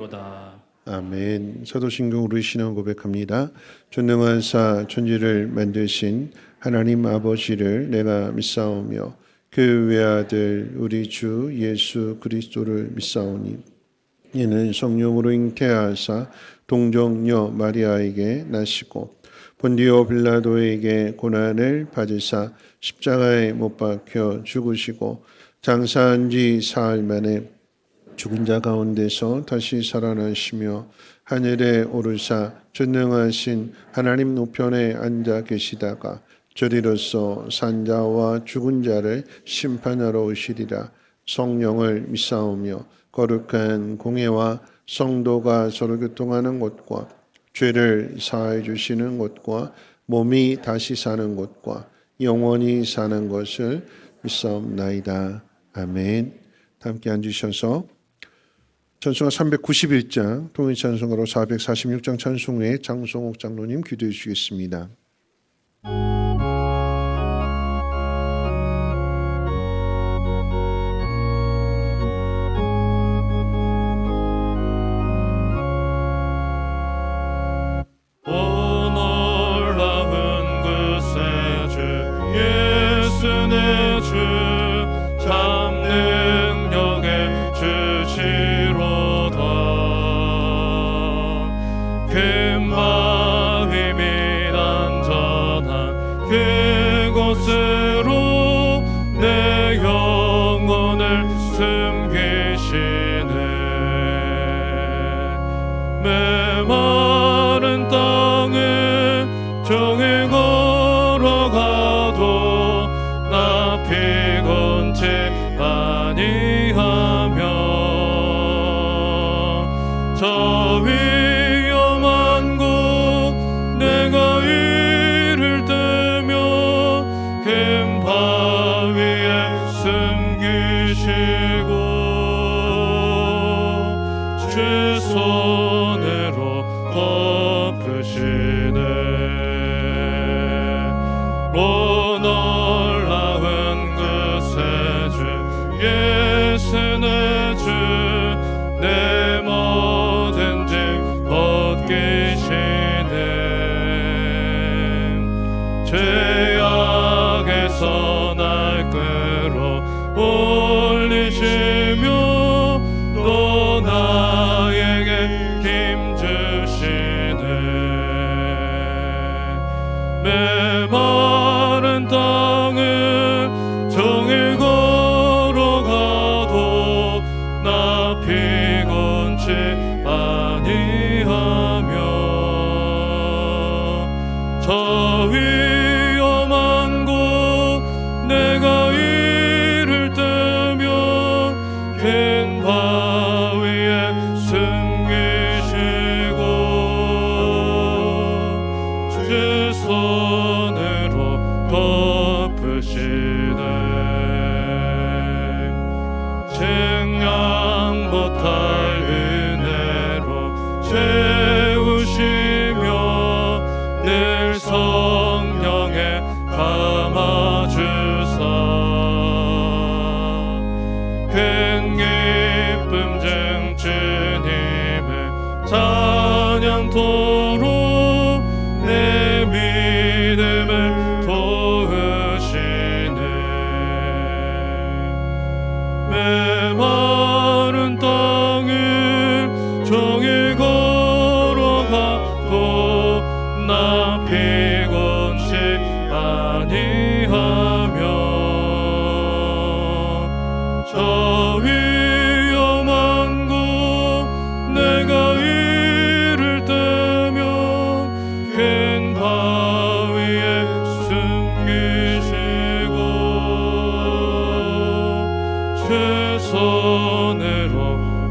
로다. 아멘. 사도신경으로 신앙 고백합니다. 전능하사 천지를 만드신 하나님 아버지를 내가 믿사오며 그 외아들 우리 주 예수 그리스도를 믿사오니 이는 성령으로 잉태하사 동정녀 마리아에게 나시고 본디오 빌라도에게 고난을 받으사 십자가에 못 박혀 죽으시고 장사한 지 사흘 만에 죽은 자 가운데서 다시 살아나시며 하늘에 오르사 전능하신 하나님 우편에 앉아 계시다가 저리로서 산자와 죽은 자를 심판하러 오시리라. 성령을 믿사오며 거룩한 공회와 성도가 서로 교통하는 것과 죄를 사하여 주시는 것과 몸이 다시 사는 것과 영원히 사는 것을 믿사옵나이다. 아멘. 함께 앉으셔서 찬송가 391장 통일 찬송가로 446장 찬송 후에 장성옥 장로님 기도해 주시겠습니다. 그곳으로 내 영혼을 숨기시네. 메마른 땅을 종일 걸어가도 나 피곤치 아니하며 저 위험한 곳 내가 이를 때며 큰 바위에 숨기시고 주 손으로 덮으시네. 오 놀라운 그새 주 예수 내 주 내 모든 짐 벗기시네. 죄악에서 날 끌어올리시며 또 나에게 힘 주시네. 메마른 땅을 종일 걸어가도 나 피곤치 아니하며 저 위험한 곳 내가 이를 때며 큰 바위에 숨기시고 주 손으로 덮으시네. 증량 못할 은혜로 채우시며 늘 성령에 감아주사 큰 기쁨 중 주님을 찬양토록 내 믿음을 도우시네. 메마른 땅을 종일 걸어가도 나 피곤치 아니하며 저 위험한 곳 내가 이를 때며 큰 바위에 숨기시고 주 손으로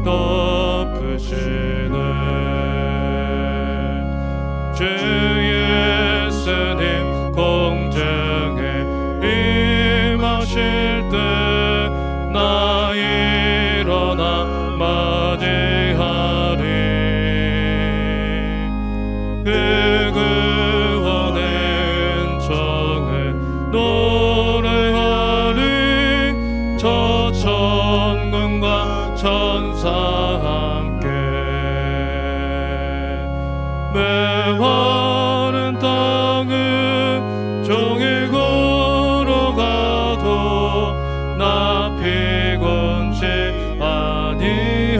덮으시네. 주 예수님 공중에 임하실 때 나 일어나 맞이하리. 그 구원의 은총을 노래하리. '저 천군과 천사 함께 메마른 땅을 종일 걸어가도 나 피곤치 아니하며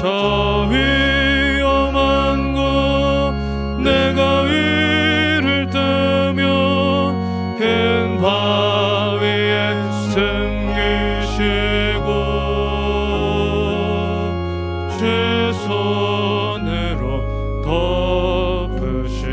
저 위험한 곳 내가 이를 뜨며 큰 바위에 숨기시고 제 손으로 덮으시네.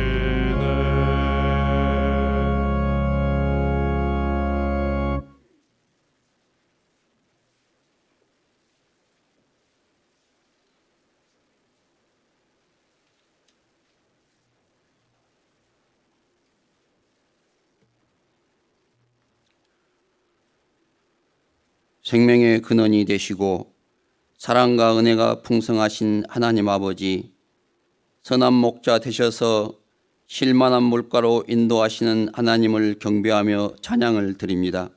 생명의 근원이 되시고 사랑과 은혜가 풍성하신 하나님 아버지, 선한 목자 되셔서 실만한 물가로 인도하시는 하나님을 경배하며 찬양을 드립니다.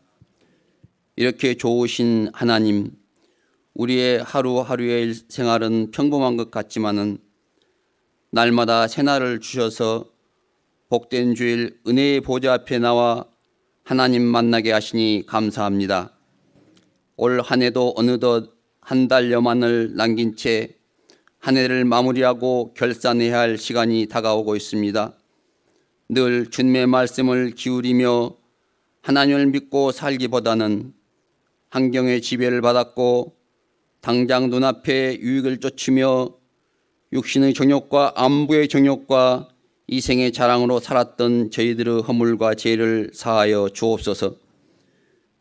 이렇게 좋으신 하나님, 우리의 하루하루의 생활은 평범한 것 같지만은 날마다 새날을 주셔서 복된 주일 은혜의 보좌 앞에 나와 하나님 만나게 하시니 감사합니다. 올 한 해도 어느덧 한 달여만을 남긴 채 한 해를 마무리하고 결산해야 할 시간이 다가오고 있습니다. 늘 주님의 말씀을 기울이며 하나님을 믿고 살기보다는 환경의 지배를 받았고 당장 눈앞에 유익을 쫓으며 육신의 정욕과 안부의 정욕과 이생의 자랑으로 살았던 저희들의 허물과 죄를 사하여 주옵소서.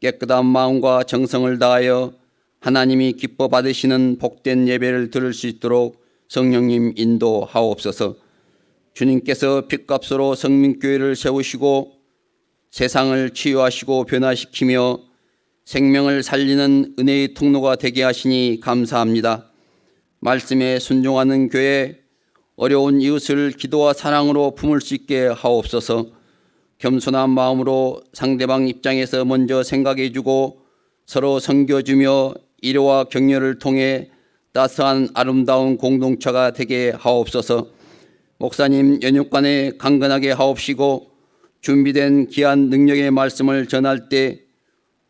깨끗한 마음과 정성을 다하여 하나님이 기뻐 받으시는 복된 예배를 들을 수 있도록 성령님 인도하옵소서. 주님께서 핏값으로 성민교회를 세우시고 세상을 치유하시고 변화시키며 생명을 살리는 은혜의 통로가 되게 하시니 감사합니다. 말씀에 순종하는 교회, 어려운 이웃을 기도와 사랑으로 품을 수 있게 하옵소서. 겸손한 마음으로 상대방 입장에서 먼저 생각해주고 서로 섬겨주며 일회와 격려를 통해 따스한 아름다운 공동체가 되게 하옵소서. 목사님 연육간에 강건하게 하옵시고 준비된 귀한 능력의 말씀을 전할 때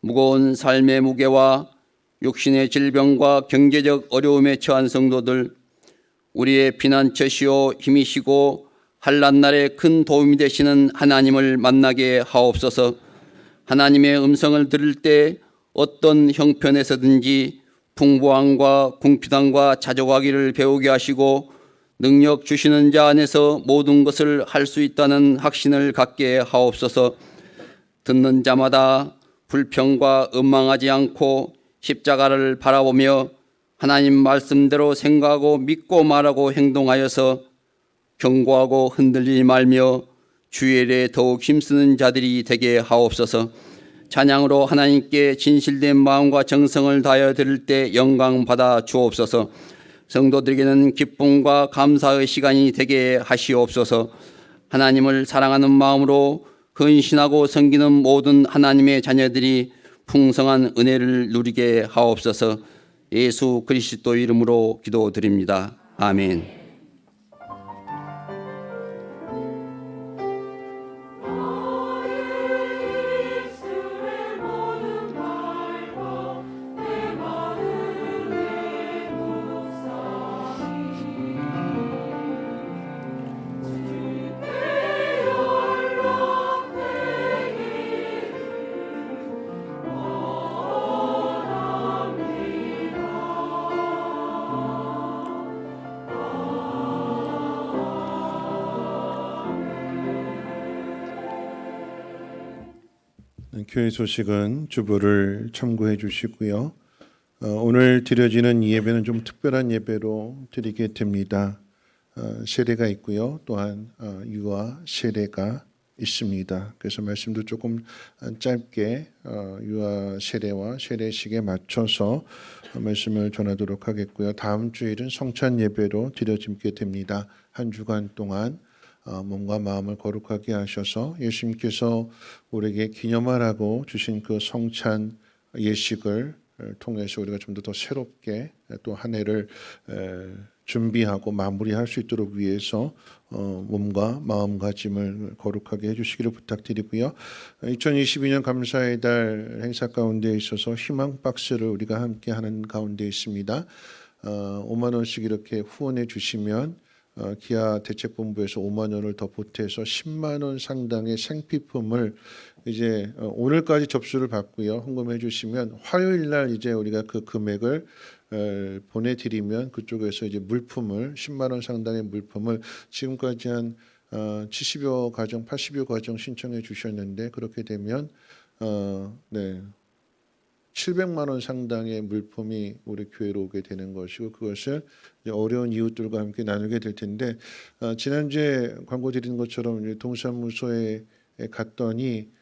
무거운 삶의 무게와 육신의 질병과 경제적 어려움에 처한 성도들, 우리의 피난처시오 힘이시고 한란날에 큰 도움이 되시는 하나님을 만나게 하옵소서. 하나님의 음성을 들을 때 어떤 형편에서든지 풍부함과 궁핍함과 자족하기를 배우게 하시고 능력 주시는 자 안에서 모든 것을 할 수 있다는 확신을 갖게 하옵소서. 듣는 자마다 불평과 원망하지 않고 십자가를 바라보며 하나님 말씀대로 생각하고 믿고 말하고 행동하여서 경고하고 흔들리지 말며 주의 일에 더욱 힘쓰는 자들이 되게 하옵소서. 찬양으로 하나님께 진실된 마음과 정성을 다하여 드릴 때 영광 받아 주옵소서. 성도들에게는 기쁨과 감사의 시간이 되게 하시옵소서. 하나님을 사랑하는 마음으로 헌신하고 섬기는 모든 하나님의 자녀들이 풍성한 은혜를 누리게 하옵소서. 예수 그리스도 이름으로 기도드립니다. 아멘. 교회 소식은 주보를 참고해 주시고요. 오늘 드려지는 예배는 좀 특별한 예배로 드리게 됩니다. 세례가 있고요. 또한 유아 세례가 있습니다. 그래서 말씀도 조금 짧게 유아 세례와 세례식에 맞춰서 말씀을 전하도록 하겠고요. 다음 주일은 성찬 예배로 드려지게 됩니다. 한 주간 동안 몸과 마음을 거룩하게 하셔서 예수님께서 우리에게 기념하라고 주신 그 성찬 예식을 통해서 우리가 좀 더 새롭게 또 한 해를 준비하고 마무리할 수 있도록 위해서 몸과 마음가짐을 거룩하게 해주시기를 부탁드리고요. 2022년 감사의 달 행사 가운데 있어서 희망 박스를 우리가 함께 하는 가운데 있습니다. 5만 원씩 이렇게 후원해 주시면 기아 대책본부에서 5만 원을 더 보태서 10만 원 상당의 생필품을 이제 오늘까지 접수를 받고요. 헌금해 주시면 화요일 날 이제 우리가 그 금액을 보내드리면 그쪽에서 이제 물품을 10만 원 상당의 물품을 지금까지 한 70여 가정, 80여 가정 신청해 주셨는데 그렇게 되면 700만 원 상당의 물품이 우리 교회로 오게 되는 것이고 그것을 이제 어려운 이웃들과 함께 나누게 될 텐데 지난주에 광고 드린 것처럼 동사무소에 갔더니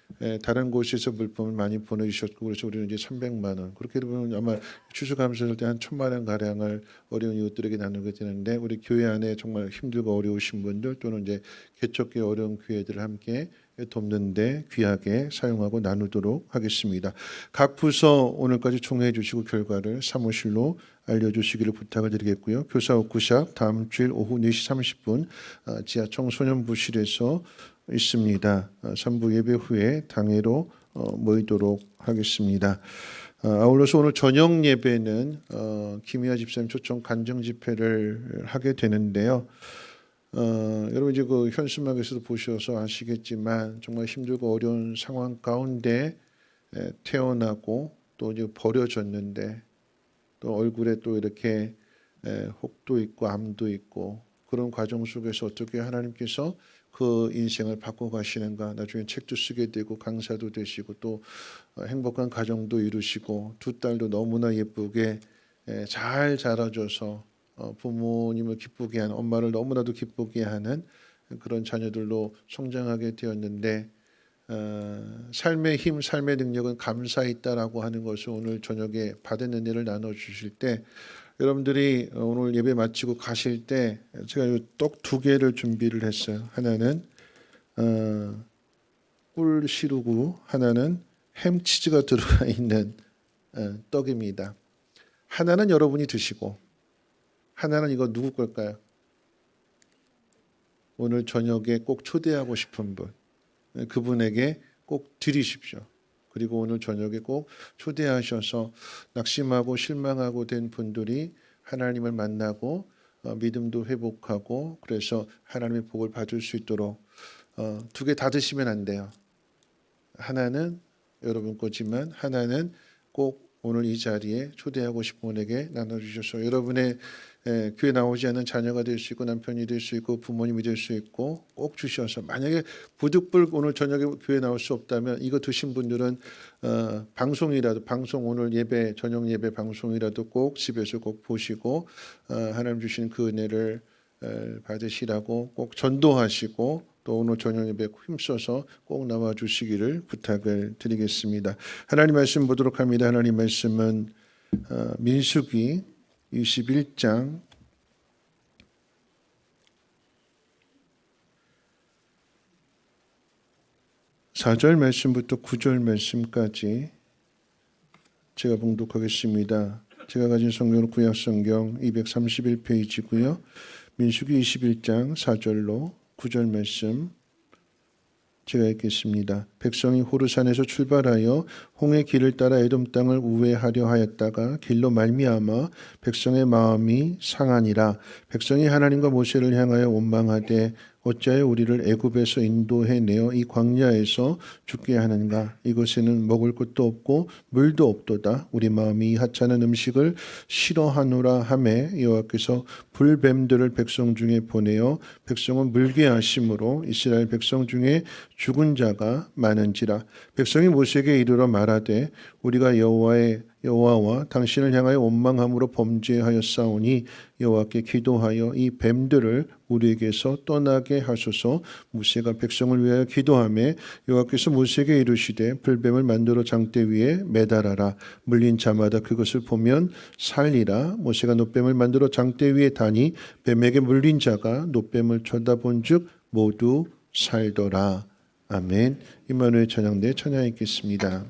다른 곳에서 물품을 많이 보내주셨고 그래서 우리는 이제 300만 원 그렇게 되면 아마 추수감사절 때 한 1,000만 원 가량을 어려운 이웃들에게 나누게 되는데 우리 교회 안에 정말 힘들고 어려우신 분들 또는 이제 개척기 어려운 교회들을 함께 돕는데 귀하게 사용하고 나누도록 하겠습니다. 각 부서 오늘까지 총회해 주시고 결과를 사무실로 알려주시기를 부탁을 드리겠고요. 교사 워크숍 다음 주일 오후 4시 30분 지하 청소년부실에서 있습니다. 3부 예배 후에 당회로 모이도록 하겠습니다. 아울러서 오늘 저녁 예배는 김희아 집사님 초청 간증 집회를 하게 되는데요. 여러분 이제 그 현수막에서도 보셔서 아시겠지만 정말 힘들고 어려운 상황 가운데 태어나고 또 이제 버려졌는데 또 얼굴에 또 이렇게 혹도 있고 암도 있고 그런 과정 속에서 어떻게 하나님께서 그 인생을 바꿔가시는가 나중에 책도 쓰게 되고 강사도 되시고 또 행복한 가정도 이루시고 두 딸도 너무나 예쁘게 잘 자라줘서 부모님을 기쁘게 하는 엄마를 너무나도 기쁘게 하는 그런 자녀들로 성장하게 되었는데 삶의 힘, 삶의 능력은 감사에 있다라고 하는 것을 오늘 저녁에 받은 은혜를 나눠주실 때 여러분들이 오늘 예배 마치고 가실 때 제가 떡 2개를 준비를 했어요. 하나는 꿀 시루고 하나는 햄치즈가 들어가 있는 떡입니다. 하나는 여러분이 드시고 하나는 이거 누구 걸까요? 오늘 저녁에 꼭 초대하고 싶은 분 그분에게 꼭 드리십시오. 그리고 오늘 저녁에 꼭 초대하셔서 낙심하고 실망하고 된 분들이 하나님을 만나고 믿음도 회복하고 그래서 하나님의 복을 받을 수 있도록 2개 다 드시면 안 돼요. 하나는 여러분 거지만 하나는 꼭 오늘 이 자리에 초대하고 싶은 분에게 나눠주셔서 여러분의 교회 나오지 않는 자녀가 될 수 있고 남편이 될 수 있고 부모님이 될 수 있고 꼭 주셔서 만약에 부득불 오늘 저녁에 교회 나올 수 없다면 이거 드신 분들은 방송이라도 방송 오늘 예배 저녁 예배 방송이라도 꼭 집에서 꼭 보시고 하나님 주신 그 은혜를 받으시라고 꼭 전도하시고 또 오늘 저녁 예배 힘써서 꼭 나와 주시기를 부탁을 드리겠습니다. 하나님 말씀 보도록 합니다. 하나님 말씀은 민수기 21장 4절 말씀부터 9절 말씀까지 제가 봉독하겠습니다. 제가 가진 성경은 구약성경 231페이지고요. 민수기 21장 4절로 9절 말씀 제가 읽겠습니다. 백성이 호르산에서 출발하여 홍해 길을 따라 에돔 땅을 우회하려 하였다가 길로 말미암아 백성의 마음이 상하니라. 백성이 하나님과 모세를 향하여 원망하되 어찌하여 우리를 애굽에서 인도해 내어 이 광야에서 죽게 하는가. 이곳에는 먹을 것도 없고 물도 없도다. 우리 마음이 이 하찮은 음식을 싫어하노라 하매 여호와께서 불뱀들을 백성 중에 보내어 백성은 물게 하심으로 이스라엘 백성 중에 죽은 자가 많은지라. 백성이 모세에게 이르러 말하되 우리가 여호와와 당신을 향하여 원망함으로 범죄하였사오니 여호와께 기도하여 이 뱀들을 우리에게서 떠나게 하소서. 모세가 백성을 위하여 기도하매 여호와께서 모세에게 이르시되 불뱀을 만들어 장대 위에 매달아라. 물린 자마다 그것을 보면 살리라. 모세가 놋뱀을 만들어 장대 위에 다니 뱀에게 물린 자가 놋뱀을 쳐다본즉 모두 살더라. 아멘. 임마누엘 찬양대 찬양 읽겠습니다.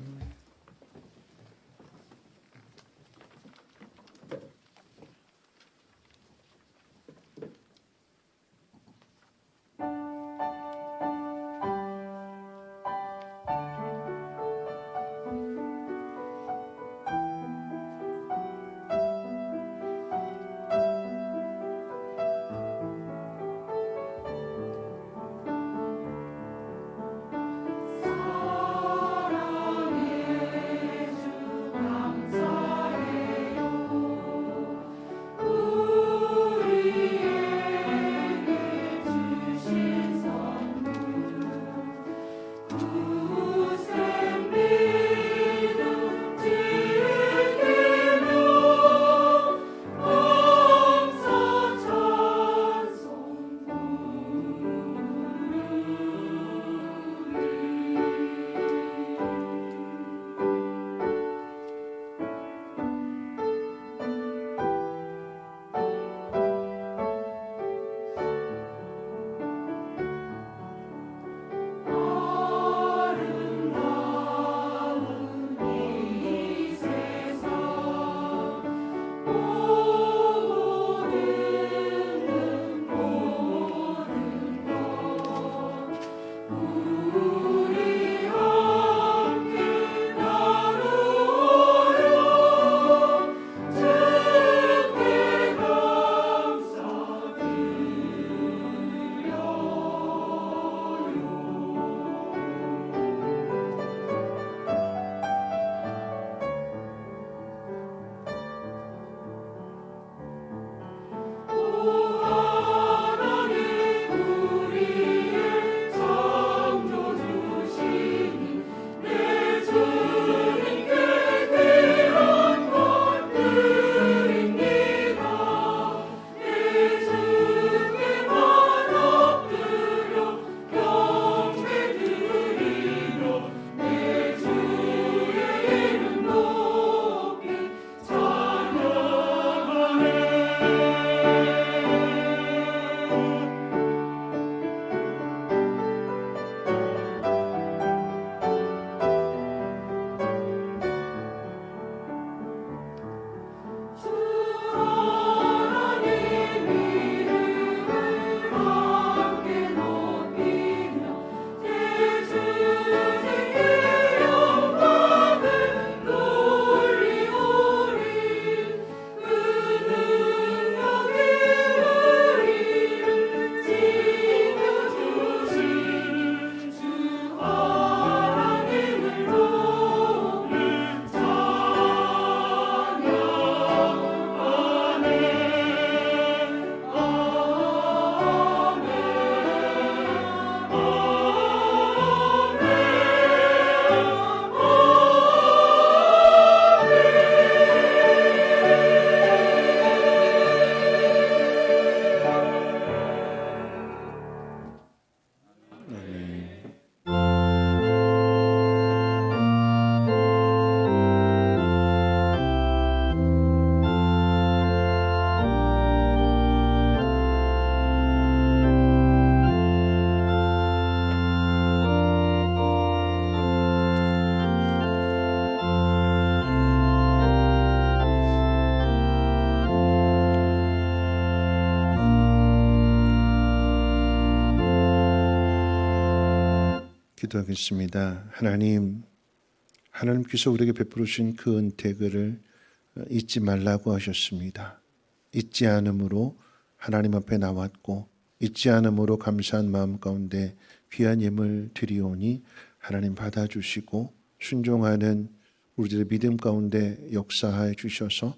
기도하겠습니다. 하나님께서 우리에게 베풀으신 그 은택을 잊지 말라고 하셨습니다. 잊지 않음으로 하나님 앞에 나왔고 잊지 않음으로 감사한 마음 가운데 귀한 예물 드리오니 하나님 받아주시고 순종하는 우리들의 믿음 가운데 역사하여 주셔서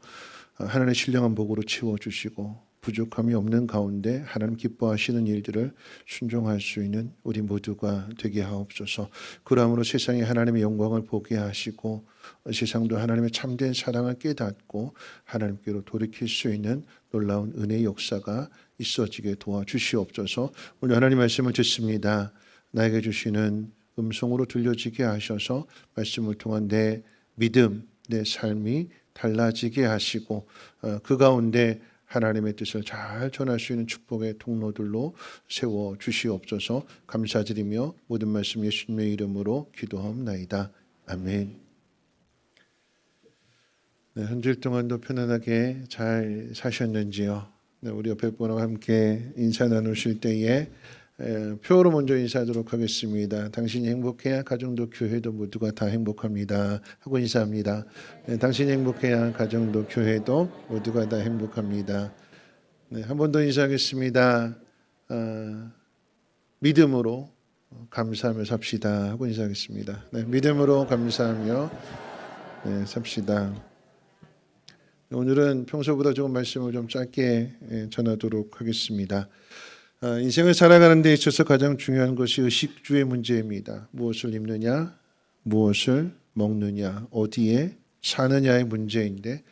하나님의 신령한 복으로 채워주시고 부족함이 없는 가운데 하나님 기뻐하시는 일들을 순종할 수 있는 우리 모두가 되게 하옵소서. 그러므로 세상에 하나님의 영광을 보게 하시고 세상도 하나님의 참된 사랑을 깨닫고 하나님께로 돌이킬 수 있는 놀라운 은혜의 역사가 있어지게 도와주시옵소서. 오늘 하나님 말씀을 듣습니다. 나에게 주시는 음성으로 들려지게 하셔서 말씀을 통한 내 믿음, 내 삶이 달라지게 하시고 그 가운데 하나님의 뜻을 잘 전할 수 있는 축복의 통로들로 세워 주시옵소서. 감사드리며 모든 말씀 예수님의 이름으로 기도하옵나이다. 아멘. 네, 한 주일 동안도 편안하게 잘 사셨는지요? 네, 우리 옆에 분과 함께 인사 나누실 때에 표로 먼저 인사하도록 하겠습니다. 당신이 행복해야 가정도 교회도 모두가 다 행복합니다 하고 인사합니다. 네, 당신이 행복해야 가정도 교회도 모두가 다 행복합니다. 네, 한 번 더 인사하겠습니다. 믿음으로 감사하며 삽시다 하고 인사하겠습니다. 네, 믿음으로 감사하며 삽시다. 오늘은 평소보다 조금 말씀을 좀 짧게 전하도록 하겠습니다. 인생을 살아가는 데 있어서 가장 중요한 것이 의식주의 문제입니다. 무엇을 입느냐, 무엇을 먹느냐, 어디에 사느냐의 문제인데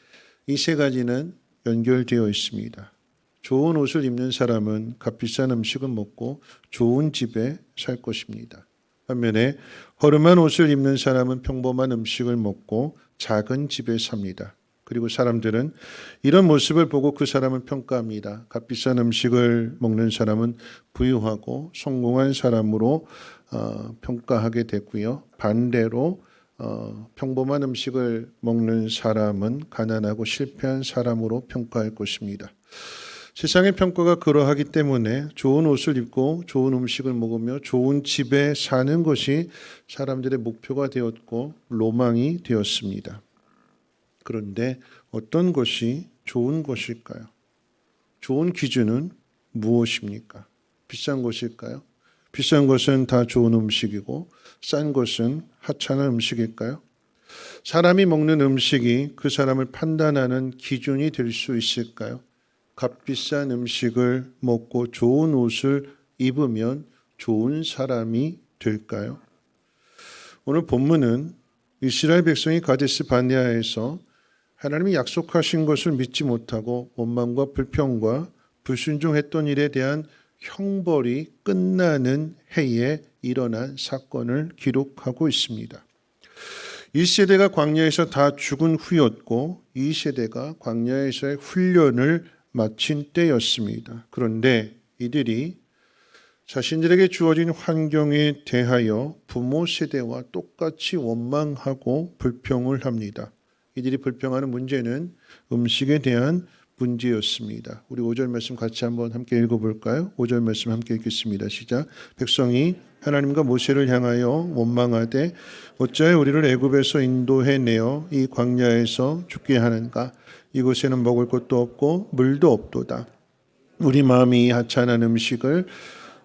이 세 가지는 연결되어 있습니다. 좋은 옷을 입는 사람은 값비싼 음식을 먹고 좋은 집에 살 것입니다. 반면에 허름한 옷을 입는 사람은 평범한 음식을 먹고 작은 집에 삽니다. 그리고 사람들은 이런 모습을 보고 그 사람을 평가합니다. 값비싼 음식을 먹는 사람은 부유하고 성공한 사람으로 평가하게 됐고요. 반대로 평범한 음식을 먹는 사람은 가난하고 실패한 사람으로 평가할 것입니다. 세상의 평가가 그러하기 때문에 좋은 옷을 입고 좋은 음식을 먹으며 좋은 집에 사는 것이 사람들의 목표가 되었고 로망이 되었습니다. 그런데 어떤 것이 좋은 것일까요? 좋은 기준은 무엇입니까? 비싼 것일까요? 비싼 것은 다 좋은 음식이고 싼 것은 하찮은 음식일까요? 사람이 먹는 음식이 그 사람을 판단하는 기준이 될 수 있을까요? 값비싼 음식을 먹고 좋은 옷을 입으면 좋은 사람이 될까요? 오늘 본문은 이스라엘 백성이 가데스 바네아에서 하나님이 약속하신 것을 믿지 못하고 원망과 불평과 불순종했던 일에 대한 형벌이 끝나는 해에 일어난 사건을 기록하고 있습니다. 1세대가 광야에서 다 죽은 후였고 2세대가 광야에서의 훈련을 마친 때였습니다. 그런데 이들이 자신들에게 주어진 환경에 대하여 부모 세대와 똑같이 원망하고 불평을 합니다. 이들이 불평하는 문제는 음식에 대한 문제였습니다. 우리 5절 말씀 같이 한번 함께 읽어볼까요? 5절 말씀 함께 읽겠습니다. 시작. 백성이 하나님과 모세를 향하여 원망하되 어찌하여 우리를 애굽에서 인도해내어 이 광야에서 죽게 하는가? 이곳에는 먹을 것도 없고 물도 없도다. 우리 마음이 하찮은 음식을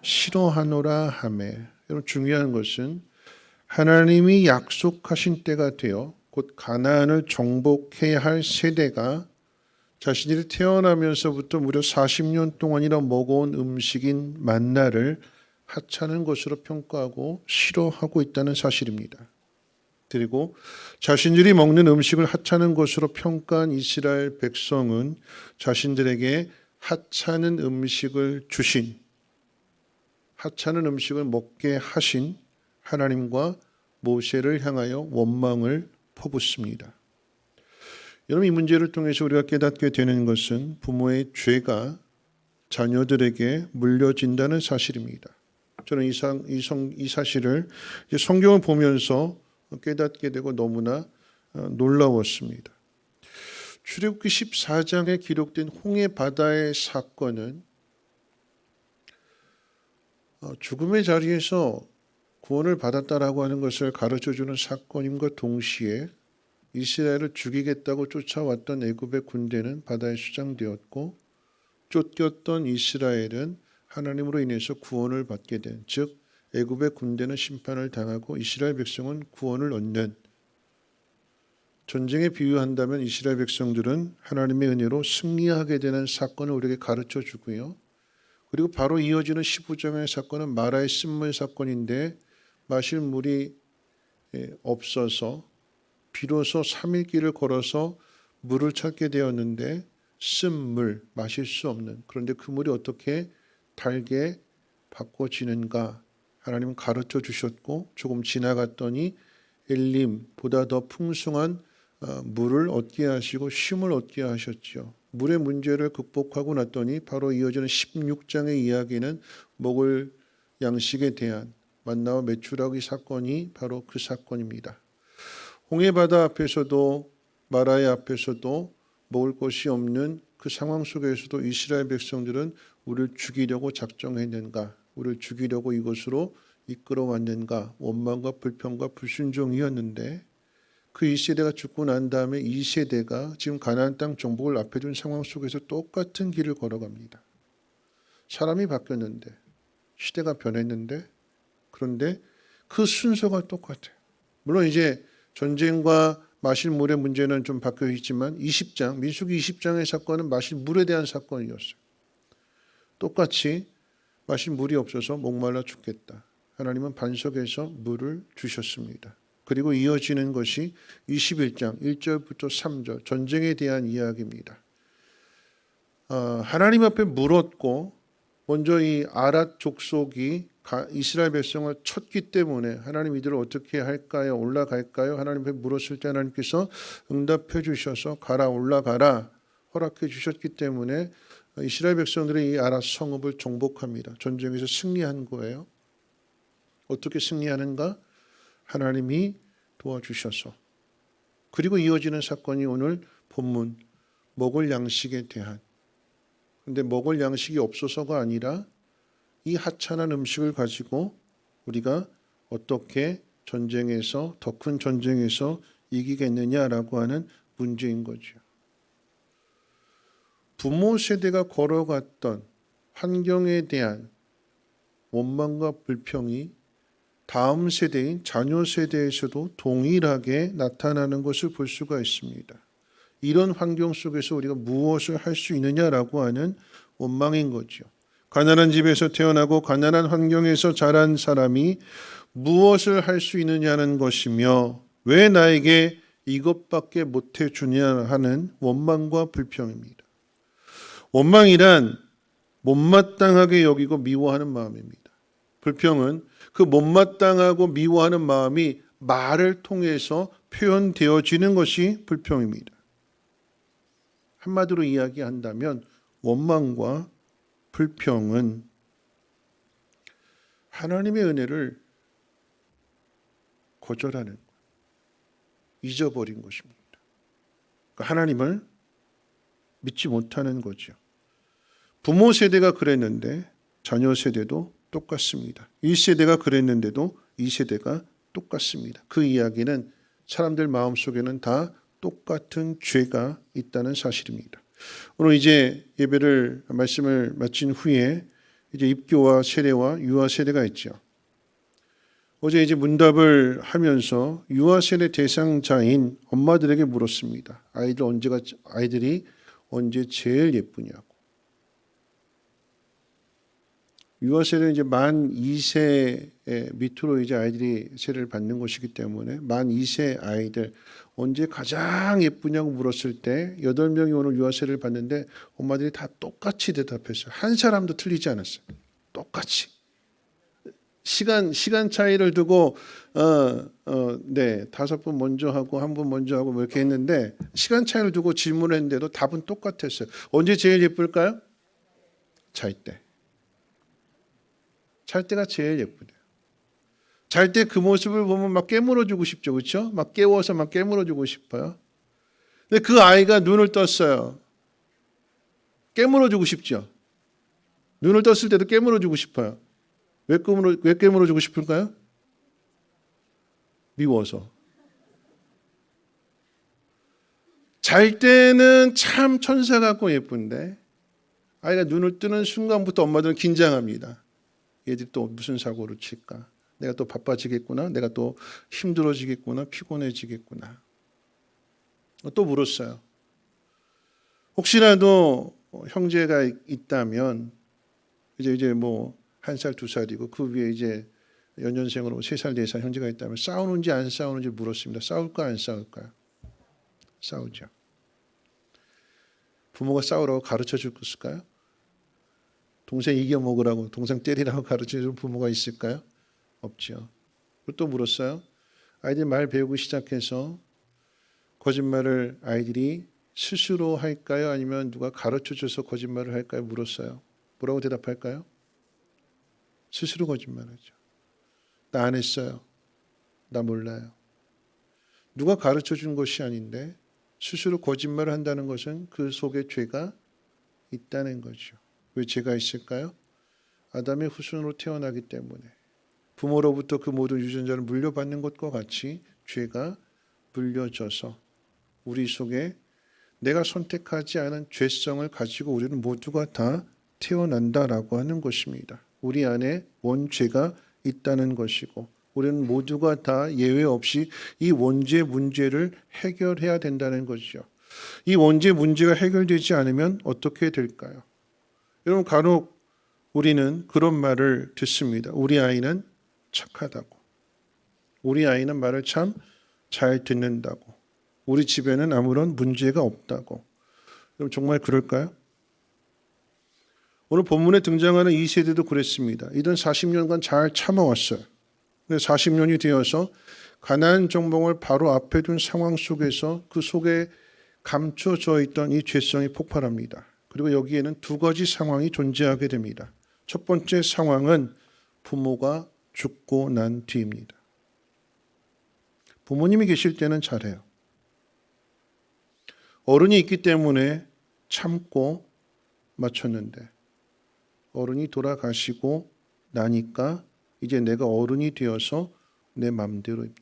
싫어하노라 하매. 여러분 중요한 것은 하나님이 약속하신 때가 되어 곧 가나안을 정복해야 할 세대가 자신들이 태어나면서부터 무려 40년 동안이나 먹어온 음식인 만나를 하찮은 것으로 평가하고 싫어하고 있다는 사실입니다. 그리고 자신들이 먹는 음식을 하찮은 것으로 평가한 이스라엘 백성은 자신들에게 하찮은 음식을 주신, 하찮은 음식을 먹게 하신 하나님과 모세를 향하여 원망을 퍼붓습니다. 여러분, 이 문제를 통해서 우리가 깨닫게 되는 것은 부모의 죄가 자녀들에게 물려진다는 사실입니다. 저는 이 사실을 성경을 보면서 깨닫게 되고 너무나 놀라웠습니다. 출애굽기 14장에 기록된 홍해 바다의 사건은 죽음의 자리에서 구원을 받았다라고 하는 것을 가르쳐주는 사건임과 동시에 이스라엘을 죽이겠다고 쫓아왔던 애굽의 군대는 바다에 수장되었고 쫓겼던 이스라엘은 하나님으로 인해서 구원을 받게 된, 즉 애굽의 군대는 심판을 당하고 이스라엘 백성은 구원을 얻는, 전쟁에 비유한다면 이스라엘 백성들은 하나님의 은혜로 승리하게 되는 사건을 우리에게 가르쳐 주고요. 그리고 바로 이어지는 15장의 사건은 마라의 쓴물 사건인데 마실 물이 없어서 비로소 3일 길을 걸어서 물을 찾게 되었는데 쓴물, 마실 수 없는, 그런데 그 물이 어떻게 달게 바꿔지는가 하나님은 가르쳐 주셨고 조금 지나갔더니 엘림보다 더 풍성한 물을 얻게 하시고 쉼을 얻게 하셨죠. 물의 문제를 극복하고 났더니 바로 이어지는 16장의 이야기는 먹을 양식에 대한 만나와 메추라기 사건이 바로 그 사건입니다. 홍해바다 앞에서도 마라의 앞에서도 먹을 것이 없는 그 상황 속에서도 이스라엘 백성들은 우리를 죽이려고 작정했는가, 우리를 죽이려고 이곳으로 이끌어왔는가, 원망과 불평과 불순종이었는데 그 1세대가 죽고 난 다음에 2세대가 지금 가나안 땅 정복을 앞에 둔 상황 속에서 똑같은 길을 걸어갑니다. 사람이 바뀌었는데, 시대가 변했는데, 그런데 그 순서가 똑같아요. 물론 이제 전쟁과 마실 물의 문제는 좀 바뀌어 있지만 20장, 민수기 20장의 사건은 마실 물에 대한 사건이었어요. 똑같이 마실 물이 없어서 목말라 죽겠다. 하나님은 반석에서 물을 주셨습니다. 그리고 이어지는 것이 21장 1절부터 3절 전쟁에 대한 이야기입니다. 하나님 앞에 물었고 먼저 이 아랏 족속이 이스라엘 백성을 쳤기 때문에 하나님 이들을 어떻게 할까요? 올라갈까요? 하나님 앞에 물었을 때 하나님께서 응답해 주셔서 가라 올라가라 허락해 주셨기 때문에 이스라엘 백성들이 이 아랏 성읍을 정복합니다. 전쟁에서 승리한 거예요. 어떻게 승리하는가? 하나님이 도와주셔서. 그리고 이어지는 사건이 오늘 본문 먹을 양식에 대한, 근데 먹을 양식이 없어서가 아니라 이 하찮은 음식을 가지고 우리가 어떻게 전쟁에서, 더 큰 전쟁에서 이기겠느냐라고 하는 문제인 거죠. 부모 세대가 걸어갔던 환경에 대한 원망과 불평이 다음 세대인 자녀 세대에서도 동일하게 나타나는 것을 볼 수가 있습니다. 이런 환경 속에서 우리가 무엇을 할 수 있느냐라고 하는 원망인 거죠. 가난한 집에서 태어나고 가난한 환경에서 자란 사람이 무엇을 할 수 있느냐는 것이며 왜 나에게 이것밖에 못해 주냐 하는 원망과 불평입니다. 원망이란 못마땅하게 여기고 미워하는 마음입니다. 불평은 그 못마땅하고 미워하는 마음이 말을 통해서 표현되어지는 것이 불평입니다. 한마디로 이야기한다면 원망과 불평은 하나님의 은혜를 거절하는, 잊어버린 것입니다. 그러니까 하나님을 믿지 못하는 거죠. 부모 세대가 그랬는데 자녀 세대도 똑같습니다. 1세대가 그랬는데도 2세대가 똑같습니다. 그 이야기는 사람들 마음속에는 다 똑같은 죄가 있다는 사실입니다. 오늘 이제 예배를 말씀을 마친 후에 이제 입교와 세례와 유아 세례가 있죠. 어제 이제 문답을 하면서 유아 세례 대상자인 엄마들에게 물었습니다. 아이들이 언제 제일 예쁘냐고. 유아 세례는 이제 만 2세 밑으로 이제 아이들이 세례를 받는 것이기 때문에 만 2세 아이들 언제 가장 예쁘냐고 물었을 때 8명이 오늘 유아 세례를 받는데 엄마들이 다 똑같이 대답했어요. 한 사람도 틀리지 않았어요. 똑같이. 시간 차이를 두고 5분 먼저 하고 1분 먼저 하고 뭐 이렇게 했는데 시간 차이를 두고 질문을 했는데도 답은 똑같았어요. 언제 제일 예쁠까요? 잘 때. 잘 때가 제일 예쁘대요. 잘 때 그 모습을 보면 막 깨물어주고 싶죠. 그렇죠? 막 깨워서 막 깨물어주고 싶어요. 근데 그 아이가 눈을 떴어요. 깨물어주고 싶죠. 눈을 떴을 때도 깨물어주고 싶어요. 왜 깨물어주고 싶을까요? 미워서. 잘 때는 참 천사 같고 예쁜데 아이가 눈을 뜨는 순간부터 엄마들은 긴장합니다. 얘들이 또 무슨 사고를 칠까? 내가 또 바빠지겠구나? 내가 또 힘들어지겠구나? 피곤해지겠구나? 또 물었어요. 혹시라도 형제가 있다면 이제 뭐 1살, 2살이고 그 위에 이제 연년생으로 3살, 4살 형제가 있다면 싸우는지 안 싸우는지 물었습니다. 싸울까 안 싸울까요? 싸우죠. 부모가 싸우라고 가르쳐 줬을까요? 동생 이겨먹으라고, 동생 때리라고 가르쳐줄 부모가 있을까요? 없죠. 또 물었어요. 아이들이 말 배우기 시작해서 거짓말을 아이들이 스스로 할까요? 아니면 누가 가르쳐줘서 거짓말을 할까요? 물었어요. 뭐라고 대답할까요? 스스로 거짓말하죠. 나 안 했어요. 나 몰라요. 누가 가르쳐준 것이 아닌데 스스로 거짓말을 한다는 것은 그 속에 죄가 있다는 거죠. 왜 죄가 있을까요? 아담의 후손으로 태어나기 때문에 부모로부터 그 모든 유전자를 물려받는 것과 같이 죄가 물려져서 우리 속에 내가 선택하지 않은 죄성을 가지고 우리는 모두가 다 태어난다라고 하는 것입니다. 우리 안에 원죄가 있다는 것이고 우리는 모두가 다 예외 없이 이 원죄 문제를 해결해야 된다는 거죠. 이 원죄 문제가 해결되지 않으면 어떻게 될까요? 여러분 간혹 우리는 그런 말을 듣습니다. 우리 아이는 착하다고. 우리 아이는 말을 참 잘 듣는다고. 우리 집에는 아무런 문제가 없다고. 여러분 정말 그럴까요? 오늘 본문에 등장하는 이 세대도 그랬습니다. 이들은 40년간 잘 참아왔어요. 근데 40년이 되어서 가나안 정복을 바로 앞에 둔 상황 속에서 그 속에 감춰져 있던 이 죄성이 폭발합니다. 그리고 여기에는 두 가지 상황이 존재하게 됩니다. 첫 번째 상황은 부모가 죽고 난 뒤입니다. 부모님이 계실 때는 잘해요. 어른이 있기 때문에 참고 맞췄는데 어른이 돌아가시고 나니까 이제 내가 어른이 되어서 내 맘대로입니다.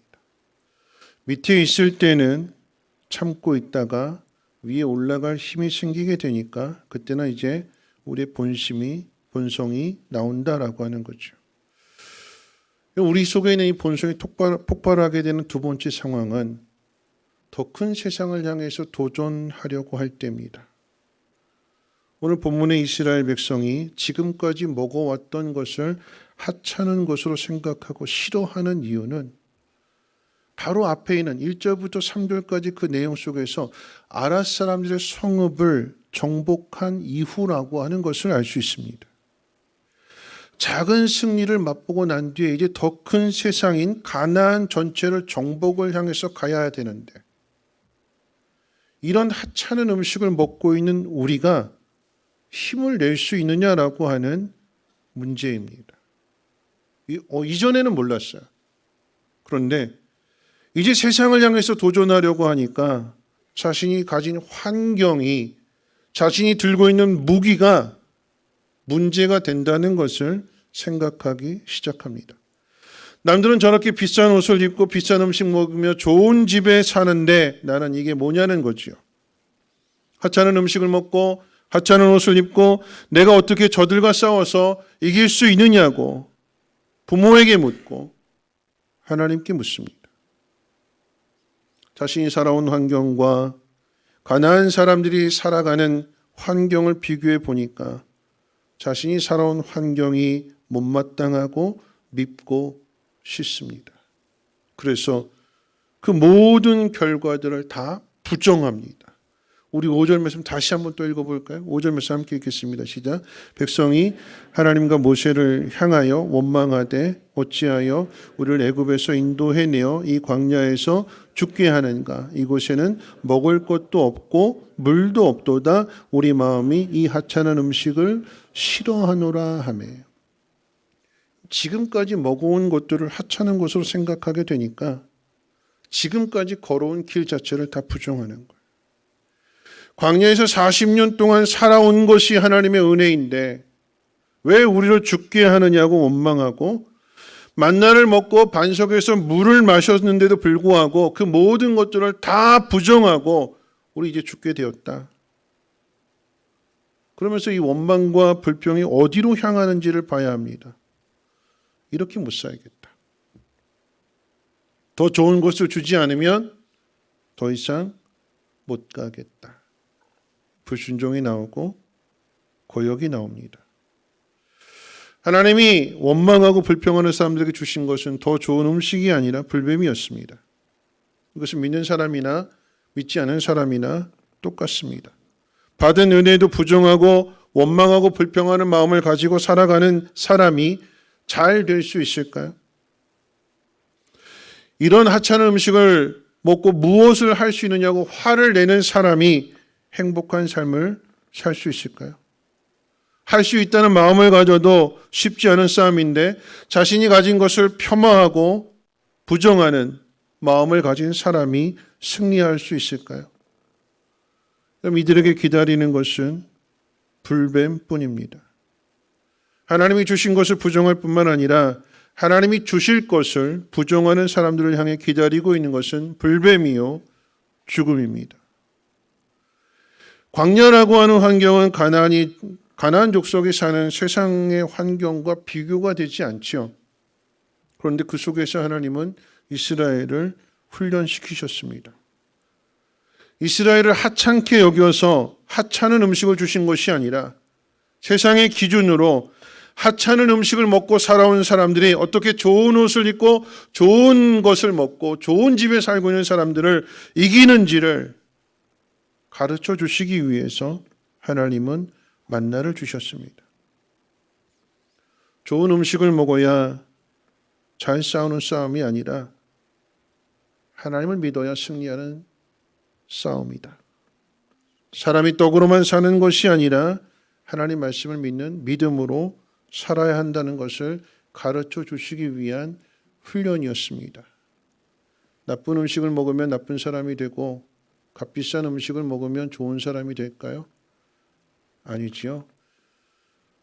밑에 있을 때는 참고 있다가 위에 올라갈 힘이 생기게 되니까 그때는 이제 우리의 본성이 나온다라고 하는 거죠. 우리 속에 있는 이 본성이 폭발하게 되는 두 번째 상황은 더 큰 세상을 향해서 도전하려고 할 때입니다. 오늘 본문의 이스라엘 백성이 지금까지 먹어왔던 것을 하찮은 것으로 생각하고 싫어하는 이유는 바로 앞에 있는 1절부터 3절까지 그 내용 속에서 아랏 사람들의 성읍을 정복한 이후라고 하는 것을 알 수 있습니다. 작은 승리를 맛보고 난 뒤에 이제 더 큰 세상인 가나안 전체를 정복을 향해서 가야 되는데 이런 하찮은 음식을 먹고 있는 우리가 힘을 낼 수 있느냐라고 하는 문제입니다. 이전에는 몰랐어요. 그런데 이제 세상을 향해서 도전하려고 하니까 자신이 가진 환경이 자신이 들고 있는 무기가 문제가 된다는 것을 생각하기 시작합니다. 남들은 저렇게 비싼 옷을 입고 비싼 음식 먹으며 좋은 집에 사는데 나는 이게 뭐냐는 거지요. 하찮은 음식을 먹고 하찮은 옷을 입고 내가 어떻게 저들과 싸워서 이길 수 있느냐고 부모에게 묻고 하나님께 묻습니다. 자신이 살아온 환경과 가나안 사람들이 살아가는 환경을 비교해 보니까 자신이 살아온 환경이 못마땅하고 밉고 싫습니다. 그래서 그 모든 결과들을 다 부정합니다. 우리 5절 말씀 다시 한번 또 읽어볼까요? 5절 말씀 함께 읽겠습니다. 시작. 백성이 하나님과 모세를 향하여 원망하되 어찌하여 우리를 애굽에서 인도해내어 이 광야에서 죽게 하는가? 이곳에는 먹을 것도 없고 물도 없도다. 우리 마음이 이 하찮은 음식을 싫어하노라 하며. 지금까지 먹어온 것들을 하찮은 것으로 생각하게 되니까 지금까지 걸어온 길 자체를 다 부정하는 거예요. 광야에서 40년 동안 살아온 것이 하나님의 은혜인데 왜 우리를 죽게 하느냐고 원망하고 만나를 먹고 반석에서 물을 마셨는데도 불구하고 그 모든 것들을 다 부정하고 우리 이제 죽게 되었다. 그러면서 이 원망과 불평이 어디로 향하는지를 봐야 합니다. 이렇게 못 살겠다. 더 좋은 것을 주지 않으면 더 이상 못 가겠다. 불순종이 나오고 고역이 나옵니다. 하나님이 원망하고 불평하는 사람들에게 주신 것은 더 좋은 음식이 아니라 불뱀이었습니다. 이것은 믿는 사람이나 믿지 않은 사람이나 똑같습니다. 받은 은혜도 부정하고 원망하고 불평하는 마음을 가지고 살아가는 사람이 잘 될 수 있을까요? 이런 하찮은 음식을 먹고 무엇을 할 수 있느냐고 화를 내는 사람이 행복한 삶을 살 수 있을까요? 할 수 있다는 마음을 가져도 쉽지 않은 싸움인데 자신이 가진 것을 폄하하고 부정하는 마음을 가진 사람이 승리할 수 있을까요? 그럼 이들에게 기다리는 것은 불뱀뿐입니다. 하나님이 주신 것을 부정할 뿐만 아니라 하나님이 주실 것을 부정하는 사람들을 향해 기다리고 있는 것은 불뱀이요 죽음입니다. 광야라고 하는 환경은 가나안 족속이 사는 세상의 환경과 비교가 되지 않죠. 그런데 그 속에서 하나님은 이스라엘을 훈련시키셨습니다. 이스라엘을 하찮게 여겨서 하찮은 음식을 주신 것이 아니라 세상의 기준으로 하찮은 음식을 먹고 살아온 사람들이 어떻게 좋은 옷을 입고 좋은 것을 먹고 좋은 집에 살고 있는 사람들을 이기는지를 가르쳐 주시기 위해서 하나님은 만나를 주셨습니다. 좋은 음식을 먹어야 잘 싸우는 싸움이 아니라 하나님을 믿어야 승리하는 싸움이다. 사람이 떡으로만 사는 것이 아니라 하나님 말씀을 믿는 믿음으로 살아야 한다는 것을 가르쳐 주시기 위한 훈련이었습니다. 나쁜 음식을 먹으면 나쁜 사람이 되고 값비싼 음식을 먹으면 좋은 사람이 될까요? 아니지요.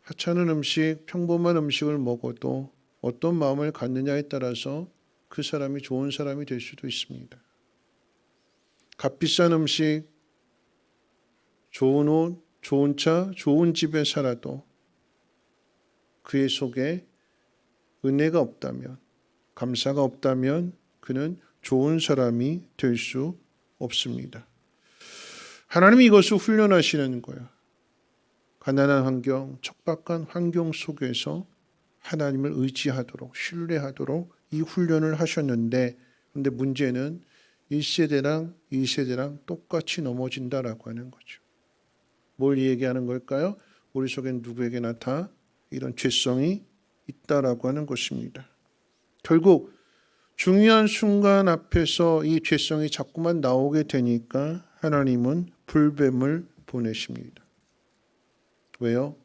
하찮은 음식, 평범한 음식을 먹어도 어떤 마음을 갖느냐에 따라서 그 사람이 좋은 사람이 될 수도 있습니다. 값비싼 음식, 좋은 옷, 좋은 차, 좋은 집에 살아도 그의 속에 은혜가 없다면, 감사가 없다면 그는 좋은 사람이 될 수 없습니다. 하나님이 이것을 훈련하시는 거예요. 가난한 환경, 척박한 환경 속에서 하나님을 의지하도록, 신뢰하도록 이 훈련을 하셨는데, 그런데 문제는 1세대랑 2세대랑 똑같이 넘어진다라고 하는 거죠. 뭘 얘기하는 걸까요? 우리 속엔 누구에게나 다 이런 죄성이 있다라고 하는 것입니다. 결국 중요한 순간 앞에서 이 죄성이 자꾸만 나오게 되니까 하나님은 불뱀을 보내십니다. 왜요?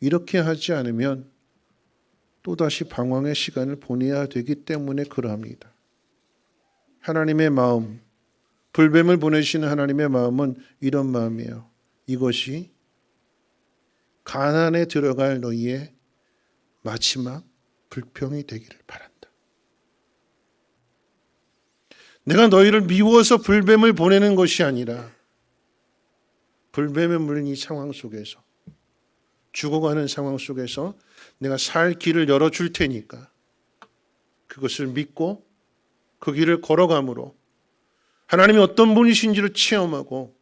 이렇게 하지 않으면 또다시 방황의 시간을 보내야 되기 때문에 그러합니다. 하나님의 마음, 불뱀을 보내시는 하나님의 마음은 이런 마음이에요. 이것이 가나안에 들어갈 너희의 마지막 불평이 되기를 바란다. 내가 너희를 미워서 불뱀을 보내는 것이 아니라 불뱀에 물린 이 상황 속에서, 죽어가는 상황 속에서 내가 살 길을 열어줄 테니까 그것을 믿고 그 길을 걸어감으로 하나님이 어떤 분이신지를 체험하고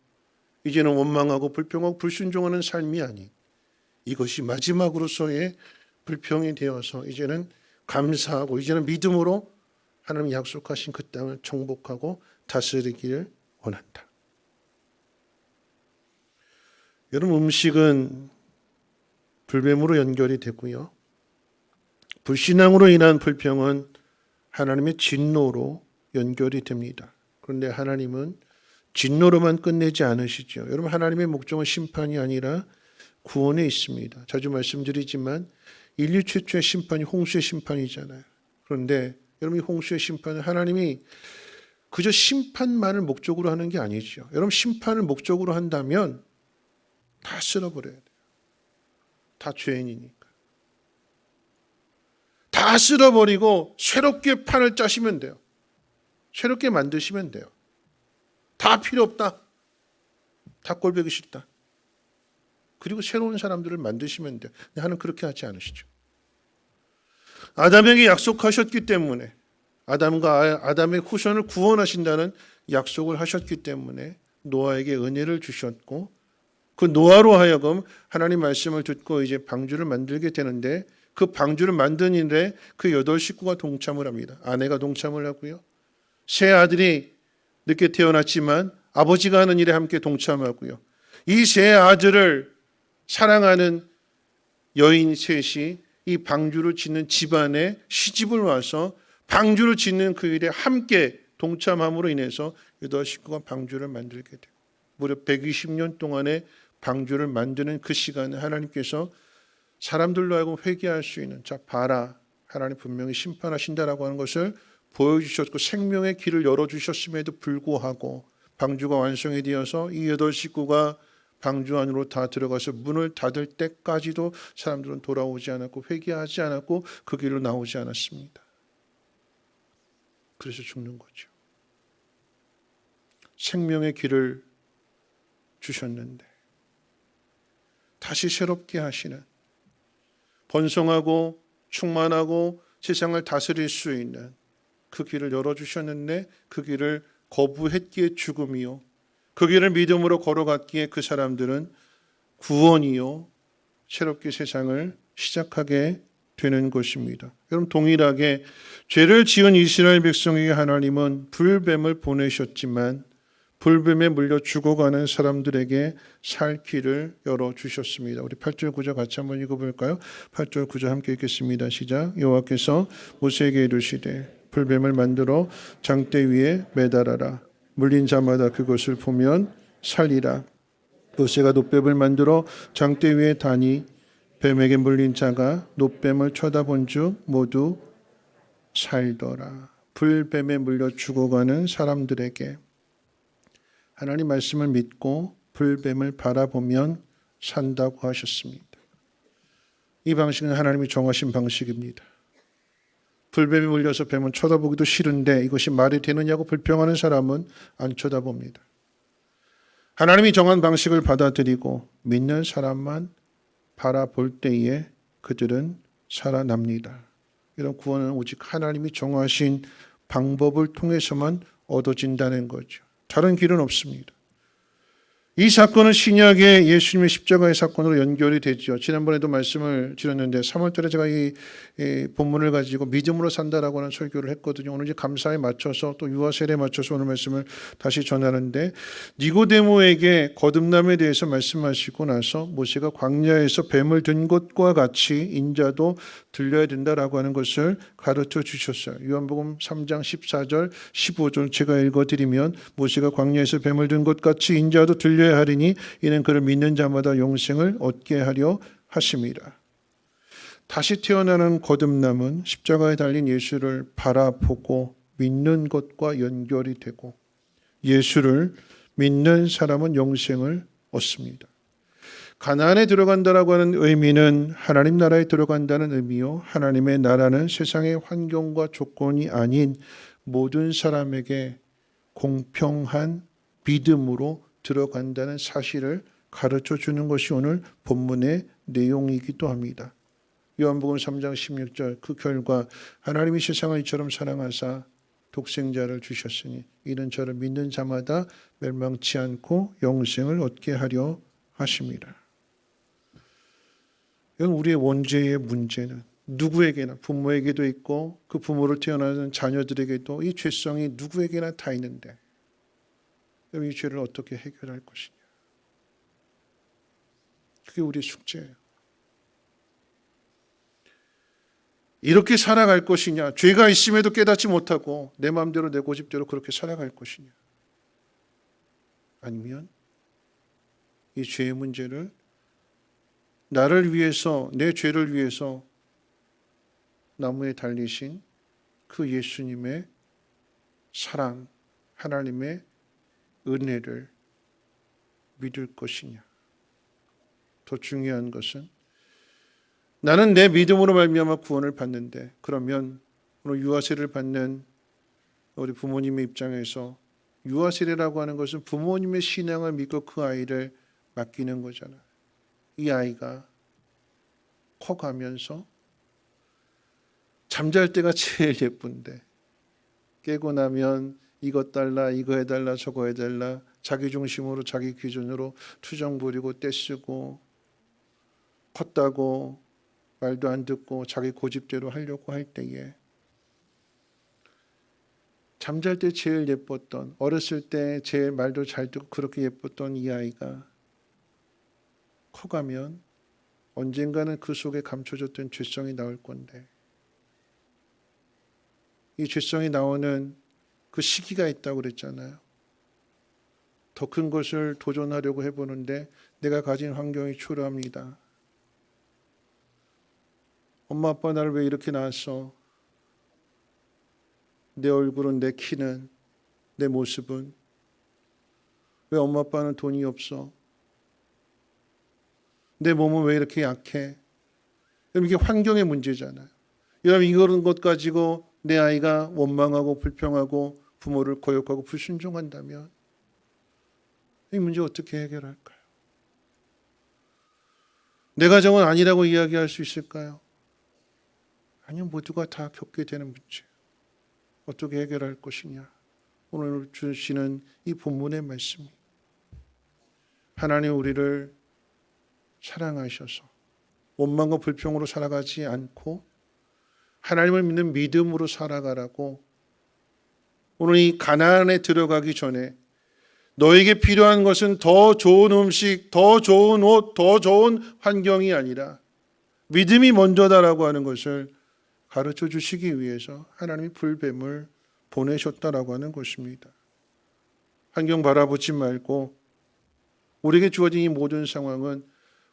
이제는 원망하고 불평하고 불순종하는 삶이 아닌 이것이 마지막으로서의 불평이 되어서 이제는 감사하고 이제는 믿음으로 하나님이 약속하신 그 땅을 정복하고 다스리기를 원한다. 여러분, 음식은 불뱀으로 연결이 되고요. 불신앙으로 인한 불평은 하나님의 진노로 연결이 됩니다. 그런데 하나님은 진노로만 끝내지 않으시죠. 여러분, 하나님의 목적은 심판이 아니라 구원에 있습니다. 자주 말씀드리지만 인류 최초의 심판이 홍수의 심판이잖아요. 그런데 여러분, 이 홍수의 심판은 하나님이 그저 심판만을 목적으로 하는 게 아니죠. 여러분, 심판을 목적으로 한다면 다 쓸어버려야 돼요. 다 죄인이니까. 다 다 쓸어버리고 새롭게 판을 짜시면 돼요. 새롭게 만드시면 돼요. 다 필요 없다. 다 꼴보기 싫다. 그리고 새로운 사람들을 만드시면 돼요. 근데 하나님 그렇게 하지 않으시죠. 아담에게 약속하셨기 때문에, 아담의 후손을 구원하신다는 약속을 하셨기 때문에 노아에게 은혜를 주셨고, 그 노아로 하여금 하나님 말씀을 듣고 이제 방주를 만들게 되는데, 그 방주를 만든 일에 그 8식구가 동참을 합니다. 아내가 동참을 하고요. 세 아들이 늦게 태어났지만 아버지가 하는 일에 함께 동참하고요. 이 세 아들을 사랑하는 여인 셋이 이 방주를 짓는 집안에 시집을 와서 방주를 짓는 그 일에 함께 동참함으로 인해서 8식구가 방주를 만들게 되고, 무려 120년 동안의 방주를 만드는 그 시간에 하나님께서 사람들로 하여금 회개할 수 있는, 자 봐라, 하나님 분명히 심판하신다라고 하는 것을 보여주셨고 생명의 길을 열어주셨음에도 불구하고 방주가 완성이 되어서 이 8식구가 방주 안으로 다 들어가서 문을 닫을 때까지도 사람들은 돌아오지 않았고 회개하지 않았고 그 길로 나오지 않았습니다. 그래서 죽는 거죠. 생명의 길을 주셨는데 다시 새롭게 하시는, 번성하고 충만하고 세상을 다스릴 수 있는 그 길을 열어주셨는데 그 길을 거부했기에 죽음이요, 그 길을 믿음으로 걸어갔기에 그 사람들은 구원이요 새롭게 세상을 시작하게 되는 것입니다. 여러분, 동일하게 죄를 지은 이스라엘 백성에게 하나님은 불뱀을 보내셨지만 불뱀에 물려 죽어가는 사람들에게 살 길을 열어주셨습니다. 우리 8절 9절 같이 한번 읽어볼까요? 8절 9절 함께 읽겠습니다. 시작. 여호와께서 모세에게 이르시되 불뱀을 만들어 장대 위에 매달아라. 물린 자마다 그것을 보면 살리라. 모세가 놋뱀을 만들어 장대 위에 다니 뱀에게 물린 자가 놋뱀을 쳐다본 즉 모두 살더라. 불뱀에 물려 죽어가는 사람들에게 하나님 말씀을 믿고 불뱀을 바라보면 산다고 하셨습니다. 이 방식은 하나님이 정하신 방식입니다. 불뱀이 물려서 뱀은 쳐다보기도 싫은데 이것이 말이 되느냐고 불평하는 사람은 안 쳐다봅니다. 하나님이 정한 방식을 받아들이고 믿는 사람만 바라볼 때에 그들은 살아납니다. 이런 구원은 오직 하나님이 정하신 방법을 통해서만 얻어진다는 거죠. 다른 길은 없습니다. 이 사건은 신약의 예수님의 십자가의 사건으로 연결이 되죠. 지난번에도 말씀을 드렸는데 3월달에 제가 이 본문을 가지고 믿음으로 산다라고 하는 설교를 했거든요. 오늘 이제 감사에 맞춰서 또 유아세례에 맞춰서 오늘 말씀을 다시 전하는데, 니고데모에게 거듭남에 대해서 말씀하시고 나서 모세가 광야에서 뱀을 든 것과 같이 인자도 들려야 된다라고 하는 것을 가르쳐 주셨어요. 요한복음 3장 14절 15절 제가 읽어드리면, 모세가 광야에서 뱀을 든 것 같이 인자도 들려야 하리니 이는 그를 믿는 자마다 영생을 얻게 하려 하심이라. 다시 태어나는 거듭남은 십자가에 달린 예수를 바라보고 믿는 것과 연결이 되고, 예수를 믿는 사람은 영생을 얻습니다. 가나안에 들어간다라고 하는 의미는 하나님 나라에 들어간다는 의미요, 하나님의 나라는 세상의 환경과 조건이 아닌 모든 사람에게 공평한 믿음으로 들어간다는 사실을 가르쳐 주는 것이 오늘 본문의 내용이기도 합니다. 요한복음 3장 16절 그 결과 하나님이 세상을 이처럼 사랑하사 독생자를 주셨으니 이는 저를 믿는 자마다 멸망치 않고 영생을 얻게 하려 하심이라. 우리의 원죄의 문제는 누구에게나, 부모에게도 있고 그 부모를 태어나는 자녀들에게도 이 죄성이 누구에게나 다 있는데 이 죄를 어떻게 해결할 것이냐. 그게 우리의 숙제예요. 이렇게 살아갈 것이냐, 죄가 있음에도 깨닫지 못하고 내 마음대로 내 고집대로 그렇게 살아갈 것이냐, 아니면 이 죄의 문제를 나를 위해서, 내 죄를 위해서 나무에 달리신 그 예수님의 사랑, 하나님의 은혜를 믿을 것이냐. 더 중요한 것은 나는 내 믿음으로 말미암아 구원을 받는데, 그러면 오늘 유아세를 받는 우리 부모님의 입장에서 유아세례라고 하는 것은 부모님의 신앙을 믿고 그 아이를 맡기는 거잖아요. 이 아이가 커가면서 잠잘 때가 제일 예쁜데 깨고 나면 이것 달라, 이거 해달라, 저거 해달라, 자기 중심으로 자기 기준으로 투정 부리고 떼쓰고 컸다고 말도 안 듣고 자기 고집대로 하려고 할 때에 잠잘 때 제일 예뻤던, 어렸을 때 제일 말도 잘 듣고 그렇게 예뻤던 이 아이가 커가면 언젠가는 그 속에 감춰졌던 죄성이 나올 건데, 이 죄성이 나오는 그 시기가 있다고 그랬잖아요. 더 큰 것을 도전하려고 해보는데 내가 가진 환경이 초라합니다. 엄마 아빠 나를 왜 이렇게 낳았어? 내 얼굴은, 내 키는, 내 모습은, 왜 엄마 아빠는 돈이 없어? 내 몸은 왜 이렇게 약해? 여러분, 이게 환경의 문제잖아요. 여러분, 이런 것 가지고 내 아이가 원망하고 불평하고 부모를 거역하고 불순종한다면 이 문제 어떻게 해결할까요? 내 가정은 아니라고 이야기할 수 있을까요? 아니요, 모두가 다 겪게 되는 문제. 어떻게 해결할 것이냐? 오늘 주시는 이 본문의 말씀이 하나님 우리를 사랑하셔서 원망과 불평으로 살아가지 않고 하나님을 믿는 믿음으로 살아가라고, 오늘 이 가나안에 들어가기 전에 너에게 필요한 것은 더 좋은 음식, 더 좋은 옷, 더 좋은 환경이 아니라 믿음이 먼저다라고 하는 것을 가르쳐 주시기 위해서 하나님이 불뱀을 보내셨다라고 하는 것입니다. 환경 바라보지 말고 우리에게 주어진 이 모든 상황은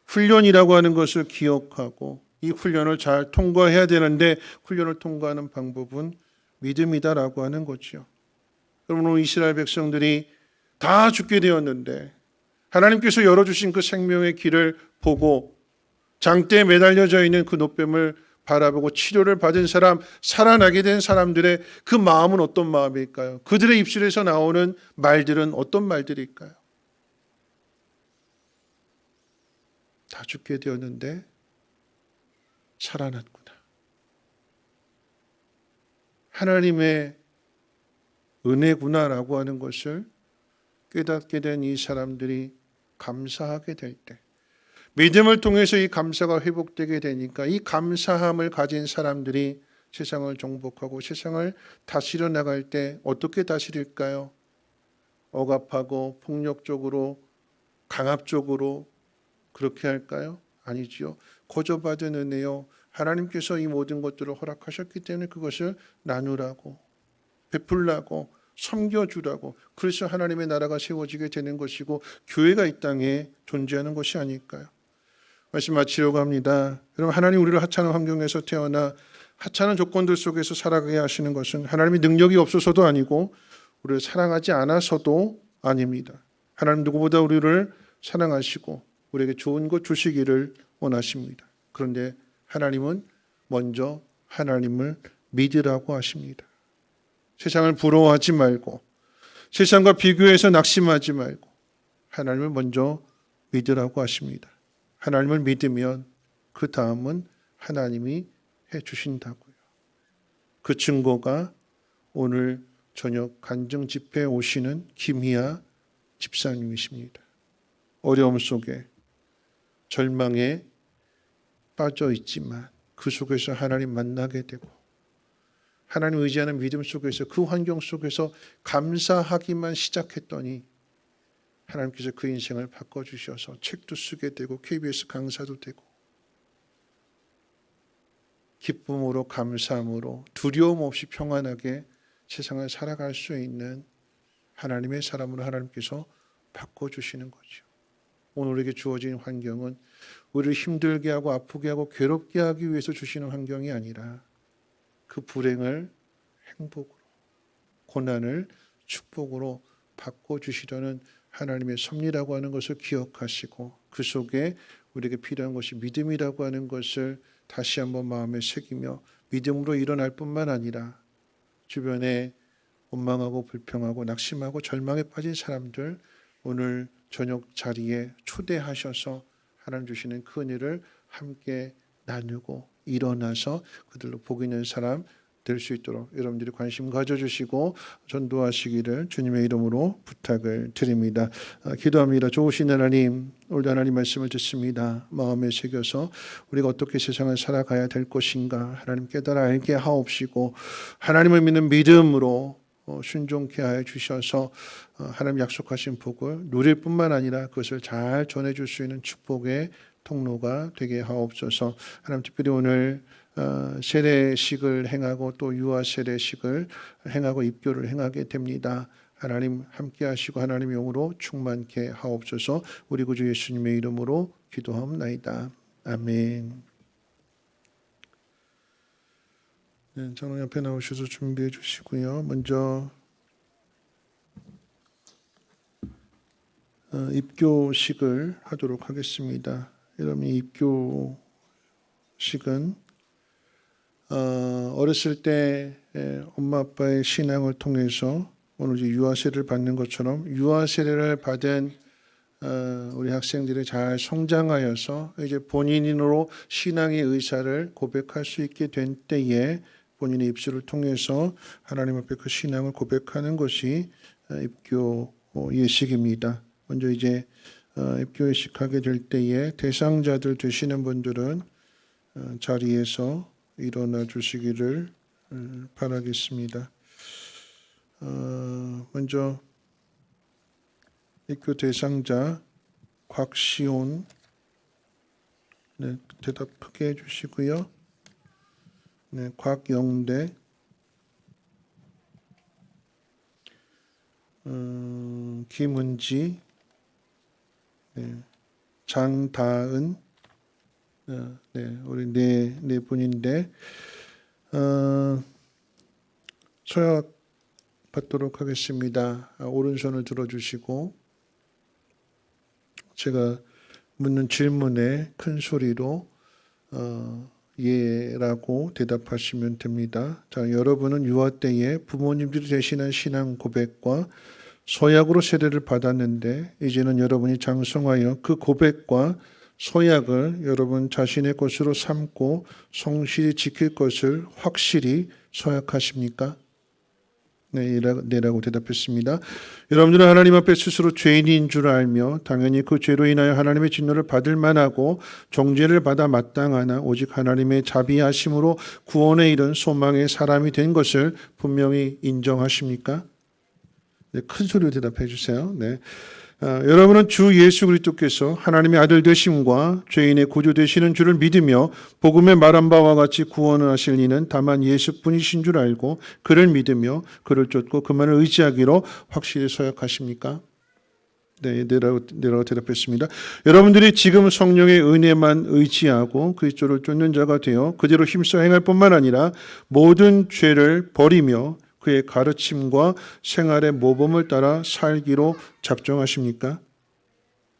훈련이라고 하는 것을 기억하고 이 훈련을 잘 통과해야 되는데 훈련을 통과하는 방법은 믿음이다라고 하는 거죠. 여러분, 오늘 이스라엘 백성들이 다 죽게 되었는데 하나님께서 열어주신 그 생명의 길을 보고 장대에 매달려져 있는 그 노뱀을 바라보고 치료를 받은 사람, 살아나게 된 사람들의 그 마음은 어떤 마음일까요? 그들의 입술에서 나오는 말들은 어떤 말들일까요? 다 죽게 되었는데 살아났구나. 하나님의 은혜구나라고 하는 것을 깨닫게 된 이 사람들이 감사하게 될 때, 믿음을 통해서 이 감사가 회복되게 되니까 이 감사함을 가진 사람들이 세상을 정복하고 세상을 다스려 나갈 때 어떻게 다스릴까요? 억압하고 폭력적으로, 강압적으로 그렇게 할까요? 아니지요. 거저받은 은혜요. 하나님께서 이 모든 것들을 허락하셨기 때문에 그것을 나누라고, 베풀라고, 섬겨주라고, 그래서 하나님의 나라가 세워지게 되는 것이고 교회가 이 땅에 존재하는 것이 아닐까요? 말씀 마치려고 합니다. 여러분, 하나님 우리를 하찮은 환경에서 태어나 하찮은 조건들 속에서 살아가게 하시는 것은 하나님의 능력이 없어서도 아니고 우리를 사랑하지 않아서도 아닙니다. 하나님 누구보다 우리를 사랑하시고 우리에게 좋은 것 주시기를 원하십니다. 그런데 하나님은 먼저 하나님을 믿으라고 하십니다. 세상을 부러워하지 말고 세상과 비교해서 낙심하지 말고 하나님을 먼저 믿으라고 하십니다. 하나님을 믿으면 그 다음은 하나님이 해주신다고요. 그 증거가 오늘 저녁 간증 집회에 오시는 김희아 집사님이십니다. 어려움 속에 절망에 빠져 있지만 그 속에서 하나님 만나게 되고 하나님 의지하는 믿음 속에서 그 환경 속에서 감사하기만 시작했더니 하나님께서 그 인생을 바꿔주셔서 책도 쓰게 되고 KBS 강사도 되고 기쁨으로 감사함으로 두려움 없이 평안하게 세상을 살아갈 수 있는 하나님의 사람으로 하나님께서 바꿔주시는 거죠. 오늘 우리에게 주어진 환경은 우리를 힘들게 하고 아프게 하고 괴롭게 하기 위해서 주시는 환경이 아니라 그 불행을 행복으로, 고난을 축복으로 바꿔주시려는 하나님의 섭리라고 하는 것을 기억하시고 그 속에 우리에게 필요한 것이 믿음이라고 하는 것을 다시 한번 마음에 새기며 믿음으로 일어날 뿐만 아니라 주변에 원망하고 불평하고 낙심하고 절망에 빠진 사람들 오늘 저녁 자리에 초대하셔서 하나님 주시는 그 은혜를 함께 나누고 일어나서 그들로 복 있는 사람 될 수 있도록 여러분들이 관심 가져주시고 전도하시기를 주님의 이름으로 부탁을 드립니다. 기도합니다. 좋으신 하나님, 오늘 하나님 말씀을 듣습니다. 마음에 새겨서 우리가 어떻게 세상을 살아가야 될 것인가 하나님 깨달아 알게 하옵시고 하나님을 믿는 믿음으로 순종케 하여 주셔서 하나님 약속하신 복을 누릴 뿐만 아니라 그것을 잘 전해줄 수 있는 축복의 통로가 되게 하옵소서. 하나님 특별히 오늘 세례식을 행하고 또 유아 세례식을 행하고 입교를 행하게 됩니다. 하나님 함께 하시고 하나님의 영으로 충만케 하옵소서. 우리 구주 예수님의 이름으로 기도하옵나이다. 아멘. 네, 장로 옆에 나오셔서 준비해 주시고요. 먼저 입교식을 하도록 하겠습니다. 여러분, 입교식은 어렸을 때 엄마 아빠의 신앙을 통해서 오늘 이제 유아 세례를 받는 것처럼 유아 세례를 받은 우리 학생들이 잘 성장하여서 이제 본인으로 신앙의 의사를 고백할 수 있게 된 때에 본인의 입술을 통해서 하나님 앞에 그 신앙을 고백하는 것이 입교 예식입니다. 먼저 이제 입교 예식하게 될 때에 대상자들 되시는 분들은 자리에서 일어나 주시기를 바라겠습니다. 먼저 입교 대상자 곽시온, 네, 대답 크게 해주시고요. 네, 곽영대, 김은지, 네, 장다은, 네, 우리 네 분인데 서약 받도록 하겠습니다. 오른손을 들어주시고 제가 묻는 질문에 큰 소리로 예라고 대답하시면 됩니다. 자, 여러분은 유아 때에 부모님들이 대신한 신앙 고백과 서약으로 세례를 받았는데 이제는 여러분이 장성하여 그 고백과 서약을 여러분 자신의 것으로 삼고 성실히 지킬 것을 확실히 서약하십니까? 네라고 대답했습니다. 여러분들은 하나님 앞에 스스로 죄인인 줄 알며 당연히 그 죄로 인하여 하나님의 진노를 받을 만하고 정죄를 받아 마땅하나 오직 하나님의 자비하심으로 구원에 이른 소망의 사람이 된 것을 분명히 인정하십니까? 네, 큰 소리로 대답해 주세요. 네. 여러분은 주 예수 그리스도께서 하나님의 아들 되심과 죄인의 구주 되시는 줄을 믿으며 복음에 말한 바와 같이 구원을 하실 이는 다만 예수뿐이신 줄 알고 그를 믿으며 그를 쫓고 그만을 의지하기로 확실히 서약하십니까? 네, 네라고 대답했습니다. 여러분들이 지금 성령의 은혜만 의지하고 그리스도를 쫓는 자가 되어 그대로 힘써 행할 뿐만 아니라 모든 죄를 버리며 그의 가르침과 생활의 모범을 따라 살기로 작정하십니까?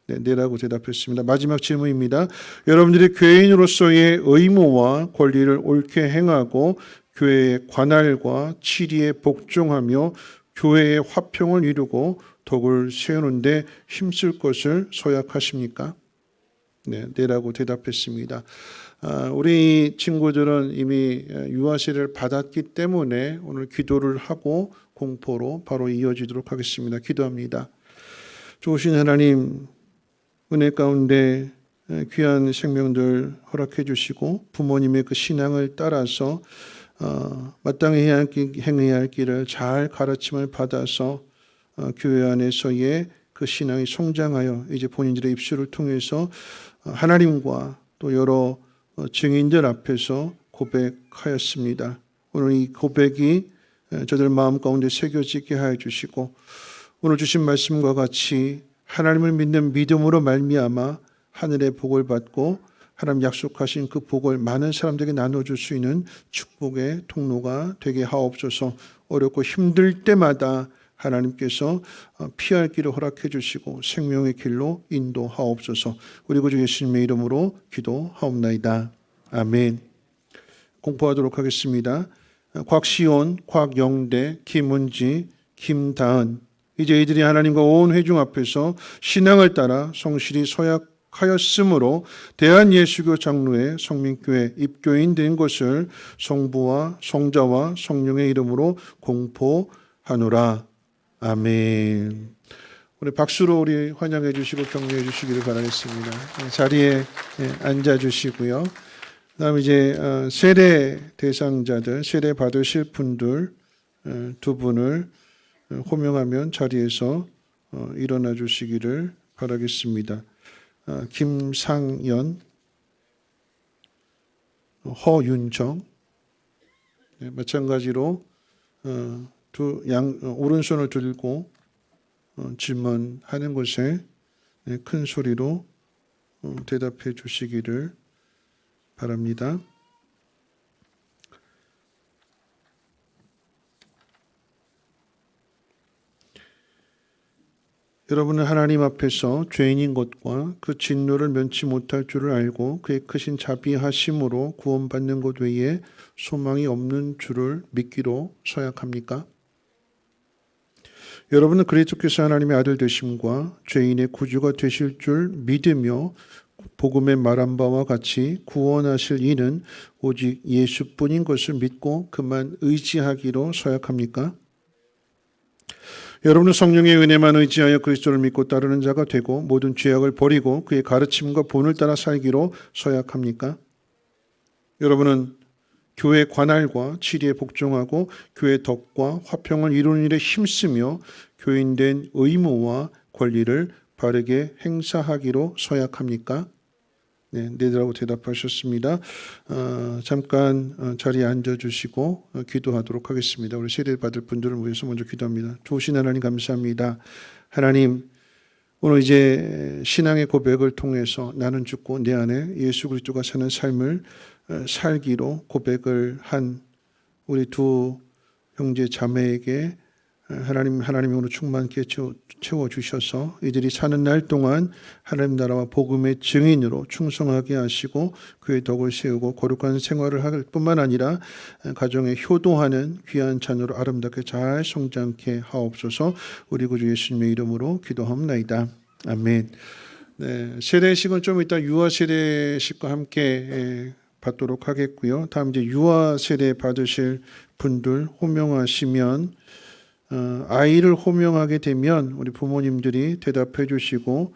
네, 네라고 대답했습니다. 마지막 질문입니다. 여러분들이 교인으로서의 의무와 권리를 옳게 행하고 교회의 관할과 치리에 복종하며 교회의 화평을 이루고 덕을 세우는 데 힘쓸 것을 서약하십니까? 네, 네라고 대답했습니다. 우리 친구들은 이미 유아 세례를 받았기 때문에 오늘 기도를 하고 공포로 바로 이어지도록 하겠습니다. 기도합니다. 좋으신 하나님, 은혜 가운데 귀한 생명들 허락해 주시고 부모님의 그 신앙을 따라서 마땅히 행해야 할 길을 잘 가르침을 받아서 교회 안에서의 그 신앙이 성장하여 이제 본인들의 입술을 통해서 하나님과 또 여러 증인들 앞에서 고백하였습니다. 오늘 이 고백이 저들 마음 가운데 새겨지게 하여 주시고 오늘 주신 말씀과 같이 하나님을 믿는 믿음으로 말미암아 하늘의 복을 받고 하나님 약속하신 그 복을 많은 사람들에게 나눠줄 수 있는 축복의 통로가 되게 하옵소서. 어렵고 힘들 때마다 하나님께서 피할 길을 허락해 주시고 생명의 길로 인도하옵소서. 우리 구주 예수님의 이름으로 기도하옵나이다. 아멘. 공포하도록 하겠습니다. 곽시온, 곽영대, 김은지, 김다은. 이제 이들이 하나님과 온 회중 앞에서 신앙을 따라 성실히 서약하였으므로 대한예수교 장로회 성민교회 입교인 된 것을 성부와 성자와 성령의 이름으로 공포하노라. 아멘. 우리 박수로 우리 환영해 주시고 격려해 주시기를 바라겠습니다. 자리에 앉아 주시고요. 그다음 이제 세례 대상자들, 세례 받으실 분들 두 분을 호명하면 자리에서 일어나 주시기를 바라겠습니다. 김상연, 허윤정, 마찬가지로 오른손을 들고 질문하는 것에 큰 소리로 대답해 주시기를 바랍니다. 여러분은 하나님 앞에서 죄인인 것과 그 진노를 면치 못할 줄을 알고 그의 크신 자비하심으로 구원받는 것 외에 소망이 없는 줄을 믿기로 서약합니까? 여러분은 그리스도께서 하나님의 아들 되심과 죄인의 구주가 되실 줄 믿으며 복음의 말한 바와 같이 구원하실 이는 오직 예수뿐인 것을 믿고 그만 의지하기로 서약합니까? 여러분은 성령의 은혜만 의지하여 그리스도를 믿고 따르는 자가 되고 모든 죄악을 버리고 그의 가르침과 본을 따라 살기로 서약합니까? 여러분은 교회 관할과 치리에 복종하고 교회 덕과 화평을 이루는 일에 힘쓰며 교인된 의무와 권리를 바르게 행사하기로 서약합니까? 네, 네라고 대답하셨습니다. 잠깐 자리에 앉아주시고 기도하도록 하겠습니다. 우리 세례 받을 분들을 위해서 먼저 기도합니다. 좋으신 하나님 감사합니다. 하나님, 오늘 이제 신앙의 고백을 통해서 나는 죽고 내 안에 예수 그리스도가 사는 삶을 살기로 고백을 한 우리 두 형제 자매에게 하나님이 오늘 충만케 채워주셔서 이들이 사는 날 동안 하나님 나라와 복음의 증인으로 충성하게 하시고 그의 덕을 세우고 거룩한 생활을 할 뿐만 아니라 가정에 효도하는 귀한 자녀로 아름답게 잘 성장케 하옵소서. 우리 구주 예수님의 이름으로 기도합나이다. 아멘. 네, 세례식은 좀 이따 유아 세례식과 함께 받도록 하겠고요. 다음 이제 유아 세례 받으실 분들 호명하시면 아이를 호명하게 되면 우리 부모님들이 대답해 주시고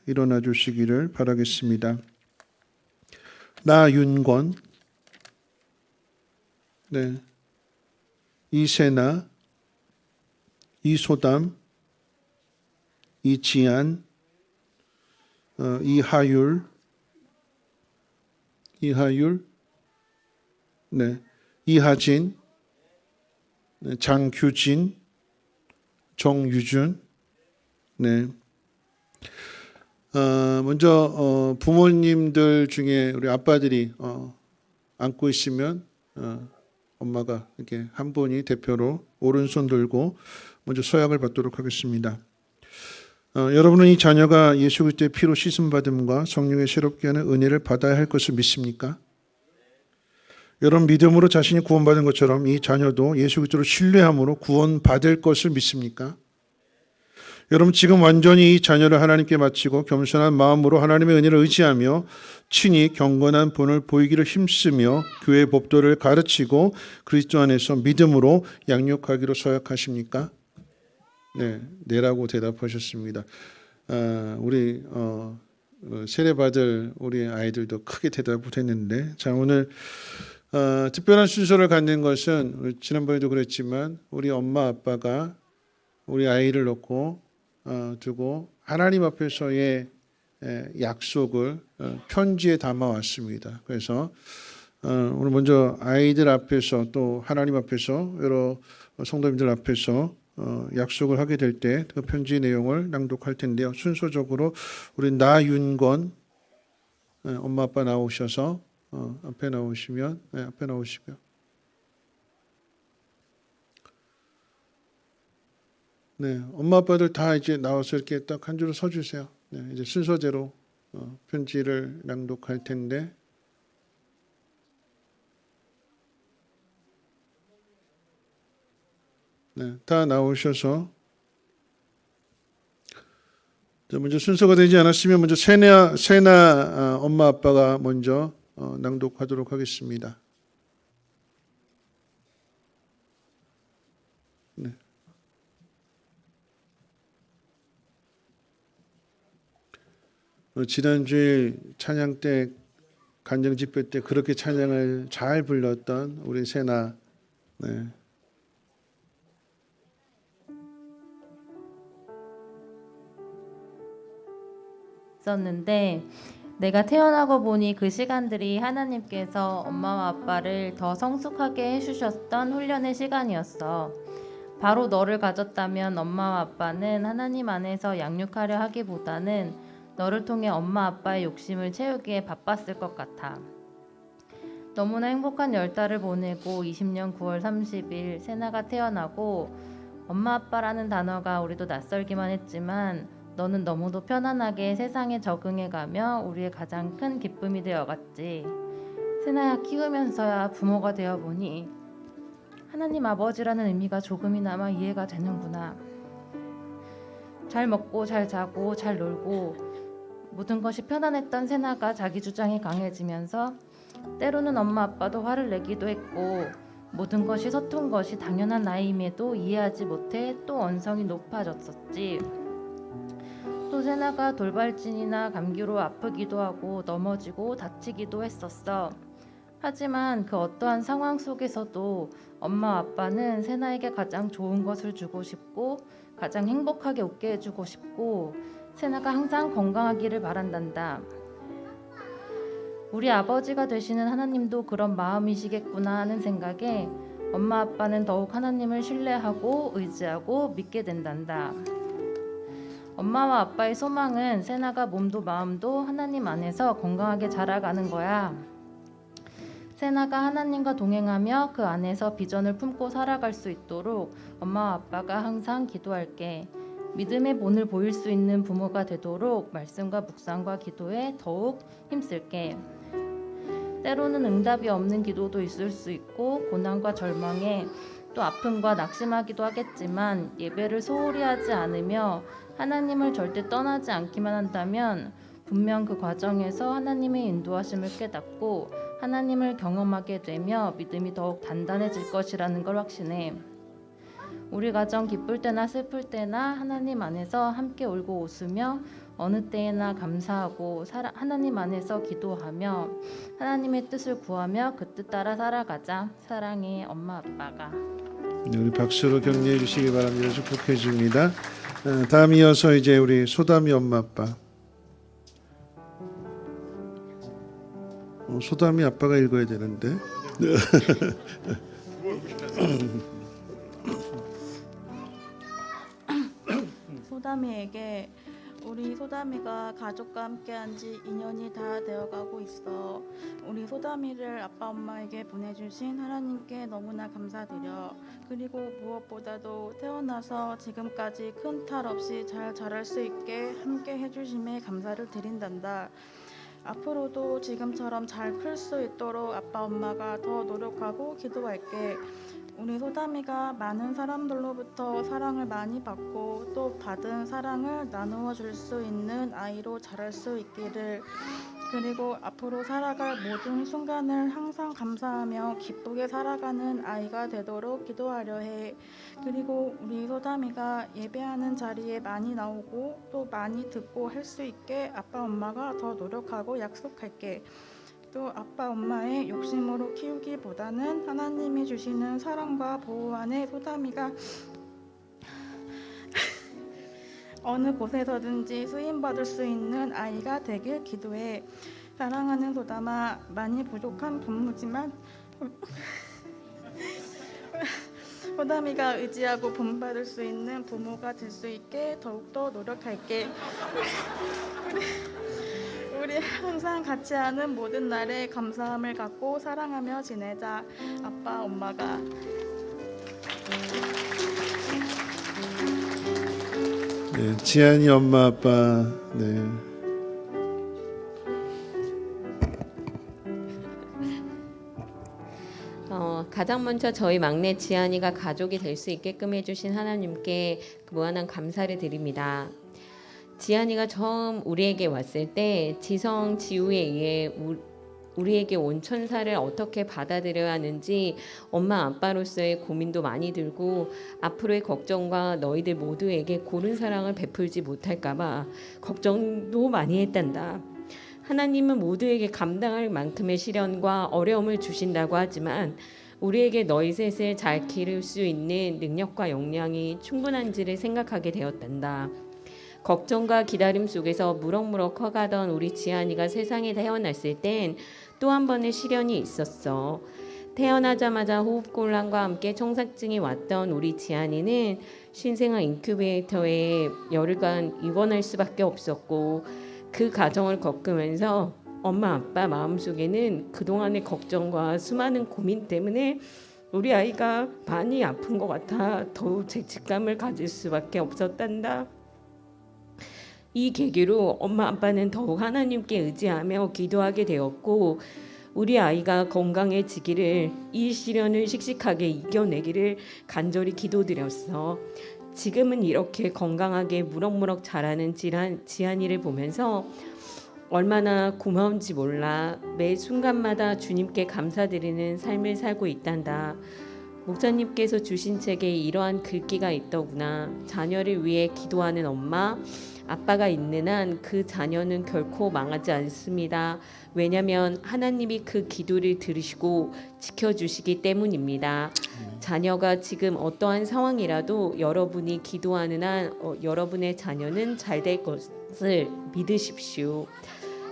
일어나 주시기를 바라겠습니다. 나윤권, 네, 이세나, 이소담, 이지안, 이하율, 네, 이하진, 장규진, 정유준. 네. 먼저 부모님들 중에 우리 아빠들이 안고 있으면 엄마가 이렇게 한 분이 대표로 오른손 들고 먼저 서약을 받도록 하겠습니다. 여러분은 이 자녀가 예수 그리스도의 피로 씻음 받음과 성령의 새롭게 하는 은혜를 받아야 할 것을 믿습니까? 여러분 믿음으로 자신이 구원받은 것처럼 이 자녀도 예수 그리스도를 신뢰함으로 구원받을 것을 믿습니까? 여러분 지금 완전히 이 자녀를 하나님께 바치고 겸손한 마음으로 하나님의 은혜를 의지하며 친히 경건한 본을 보이기를 힘쓰며 교회의 법도를 가르치고 그리스도 안에서 믿음으로 양육하기로 서약하십니까? 네, 네라고 대답하셨습니다. 우리 세례받을 우리 아이들도 크게 대답을 했는데, 자 오늘 특별한 순서를 갖는 것은 지난번에도 그랬지만 우리 엄마 아빠가 우리 아이를 놓고 두고 하나님 앞에서의 약속을 편지에 담아왔습니다. 그래서 오늘 먼저 아이들 앞에서 또 하나님 앞에서 여러 성도님들 앞에서 약속을 하게 될 때 그 편지 내용을 낭독할 텐데요. 순서적으로 우리 나윤건 엄마 아빠 나오셔서 앞에 나오시면 앞에 나오시고요. 네, 엄마 아빠들 다 이제 나와서 이렇게 딱 한 줄로 서주세요. 네, 이제 순서대로 편지를 낭독할 텐데, 네, 다 나오셔서 먼저 순서가 되지 않았으면 먼저 세나 엄마 아빠가 먼저 낭독하도록 하겠습니다. 네. 지난주에 찬양 때 간정 집회 때 그렇게 찬양을 잘 불렀던 우리 세나. 네. 있었는데 내가 태어나고 보니 그 시간들이 하나님께서 엄마와 아빠를 더 성숙하게 해주셨던 훈련의 시간이었어. 바로 너를 가졌다면 엄마와 아빠는 하나님 안에서 양육하려 하기보다는 너를 통해 엄마 아빠의 욕심을 채우기에 바빴을 것 같아. 너무나 행복한 10달을 보내고 20년 9월 30일 세나가 태어나고 엄마 아빠라는 단어가 우리도 낯설기만 했지만 너는 너무도 편안하게 세상에 적응해가며 우리의 가장 큰 기쁨이 되어갔지. 세나야, 키우면서야 부모가 되어보니 하나님 아버지라는 의미가 조금이나마 이해가 되는구나. 잘 먹고 잘 자고 잘 놀고 모든 것이 편안했던 세나가 자기 주장이 강해지면서 때로는 엄마 아빠도 화를 내기도 했고 모든 것이 서툰 것이 당연한 나이임에도 이해하지 못해 또 언성이 높아졌었지. 또 세나가 돌발진이나 감기로 아프기도 하고 넘어지고 다치기도 했었어. 하지만 그 어떠한 상황 속에서도 엄마 아빠는 세나에게 가장 좋은 것을 주고 싶고 가장 행복하게 웃게 해주고 싶고 세나가 항상 건강하기를 바란단다. 우리 아버지가 되시는 하나님도 그런 마음이시겠구나 하는 생각에 엄마 아빠는 더욱 하나님을 신뢰하고 의지하고 믿게 된단다. 엄마와 아빠의 소망은 세나가 몸도 마음도 하나님 안에서 건강하게 자라가는 거야. 세나가 하나님과 동행하며 그 안에서 비전을 품고 살아갈 수 있도록 엄마와 아빠가 항상 기도할게. 믿음의 본을 보일 수 있는 부모가 되도록 말씀과 묵상과 기도에 더욱 힘쓸게. 때로는 응답이 없는 기도도 있을 수 있고 고난과 절망에 또 아픔과 낙심하기도 하겠지만 예배를 소홀히 하지 않으며 하나님을 절대 떠나지 않기만 한다면 분명 그 과정에서 하나님의 인도하심을 깨닫고 하나님을 경험하게 되며 믿음이 더욱 단단해질 것이라는 걸 확신해. 우리 가정 기쁠 때나 슬플 때나 하나님 안에서 함께 울고 웃으며 어느 때에나 감사하고 하나님 안에서 기도하며 하나님의 뜻을 구하며 그 뜻 따라 살아가자. 사랑해, 엄마 아빠가. 네, 우리 박수로 격려해 주시기 바랍니다. 축복해 줍니다. 다음 이어서 이제 우리 소담이 엄마 아빠. 소담이 아빠가 읽어야 되는데. 소담이에게 우리 소담이가 가족과 함께한 지 2년이 다 되어가고 있어. 우리 소담이를 아빠 엄마에게 보내주신 하나님께 너무나 감사드려. 그리고 무엇보다도 태어나서 지금까지 큰 탈 없이 잘 자랄 수 있게 함께 해주심에 감사를 드린단다. 앞으로도 지금처럼 잘 클 수 있도록 아빠 엄마가 더 노력하고 기도할게. 우리 소담이가 많은 사람들로부터 사랑을 많이 받고 또 받은 사랑을 나누어 줄 수 있는 아이로 자랄 수 있기를. 그리고 앞으로 살아갈 모든 순간을 항상 감사하며 기쁘게 살아가는 아이가 되도록 기도하려 해. 그리고 우리 소담이가 예배하는 자리에 많이 나오고 또 많이 듣고 할 수 있게 아빠 엄마가 더 노력하고 약속할게. 또 아빠 엄마의 욕심으로 키우기보다는 하나님이 주시는 사랑과 보호 안에 소담이가 어느 곳에서든지 쓰임받을 수 있는 아이가 되길 기도해. 사랑하는 소담아, 많이 부족한 부모지만 소담이가 의지하고 본받을 수 있는 부모가 될 수 있게 더욱더 노력할게. 우리 항상 같이 하는 모든 날에 감사함을 갖고 사랑하며 지내자. 아빠, 엄마가. 네, 지안이 엄마 아빠. 네. 가장 먼저 저희 막내 지안이가 가족이 될 수 있게끔 해주신 하나님께 무한한 감사를 드립니다. 지안이가 처음 우리에게 왔을 때 지성 지우에 의해 우리에게 온 천사를 어떻게 받아들여야 하는지 엄마 아빠로서의 고민도 많이 들고 앞으로의 걱정과 너희들 모두에게 고른 사랑을 베풀지 못할까봐 걱정도 많이 했단다. 하나님은 모두에게 감당할 만큼의 시련과 어려움을 주신다고 하지만 우리에게 너희 셋을 잘 기를 수 있는 능력과 역량이 충분한지를 생각하게 되었단다. 걱정과 기다림 속에서 무럭무럭 커가던 우리 지안이가 세상에 태어났을 땐 또 한 번의 시련이 있었어. 태어나자마자 호흡곤란과 함께 청사증이 왔던 우리 지안이는 신생아 인큐베이터에 열흘간 입원할 수밖에 없었고 그 과정을 겪으면서 엄마 아빠 마음속에는 그동안의 걱정과 수많은 고민 때문에 우리 아이가 많이 아픈 것 같아 더욱 죄책감을 가질 수밖에 없었단다. 이 계기로 엄마 아빠는 더욱 하나님께 의지하며 기도하게 되었고 우리 아이가 건강해지기를 이 시련을 씩씩하게 이겨내기를 간절히 기도드렸어. 지금은 이렇게 건강하게 무럭무럭 자라는 지안이를 보면서 얼마나 고마운지 몰라. 매 순간마다 주님께 감사드리는 삶을 살고 있단다. 목사님께서 주신 책에 이러한 글귀가 있더구나. 자녀를 위해 기도하는 엄마, 아빠가 있는 한 그 자녀는 결코 망하지 않습니다. 왜냐하면 하나님이 그 기도를 들으시고 지켜주시기 때문입니다. 자녀가 지금 어떠한 상황이라도 여러분이 기도하는 한 여러분의 자녀는 잘 될 것을 믿으십시오.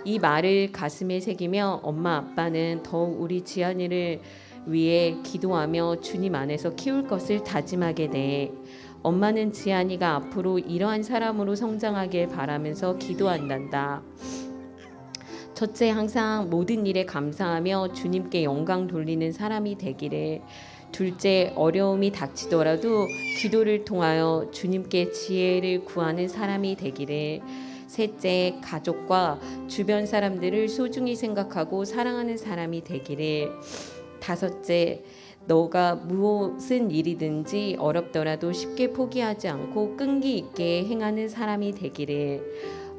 이 말을 가슴에 새기며 엄마 아빠는 더욱 우리 지안이를 위해 기도하며 주님 안에서 키울 것을 다짐하게 돼. 엄마는 지안이가 앞으로 이러한 사람으로 성장하길 바라면서 기도한단다. 첫째, 항상 모든 일에 감사하며 주님께 영광 돌리는 사람이 되기를. 둘째, 어려움이 닥치더라도 기도를 통하여 주님께 지혜를 구하는 사람이 되기를. 셋째, 가족과 주변 사람들을 소중히 생각하고 사랑하는 사람이 되기를. 다섯째, 너가 무슨 일이든지 어렵더라도 쉽게 포기하지 않고 끈기 있게 행하는 사람이 되기를.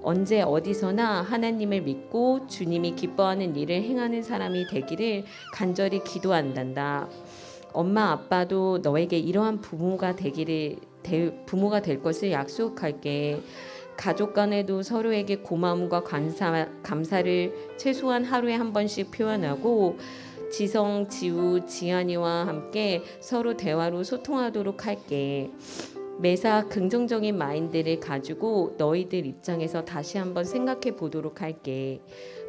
언제 어디서나 하나님을 믿고 주님이 기뻐하는 일을 행하는 사람이 되기를 간절히 기도한단다. 엄마 아빠도 너에게 이러한 부모가 될 것을 약속할게. 가족 간에도 서로에게 고마움과 감사를 최소한 하루에 한 번씩 표현하고 지성, 지우, 지안이와 함께 서로 대화로 소통하도록 할게. 매사 긍정적인 마인드를 가지고 너희들 입장에서 다시 한번 생각해 보도록 할게.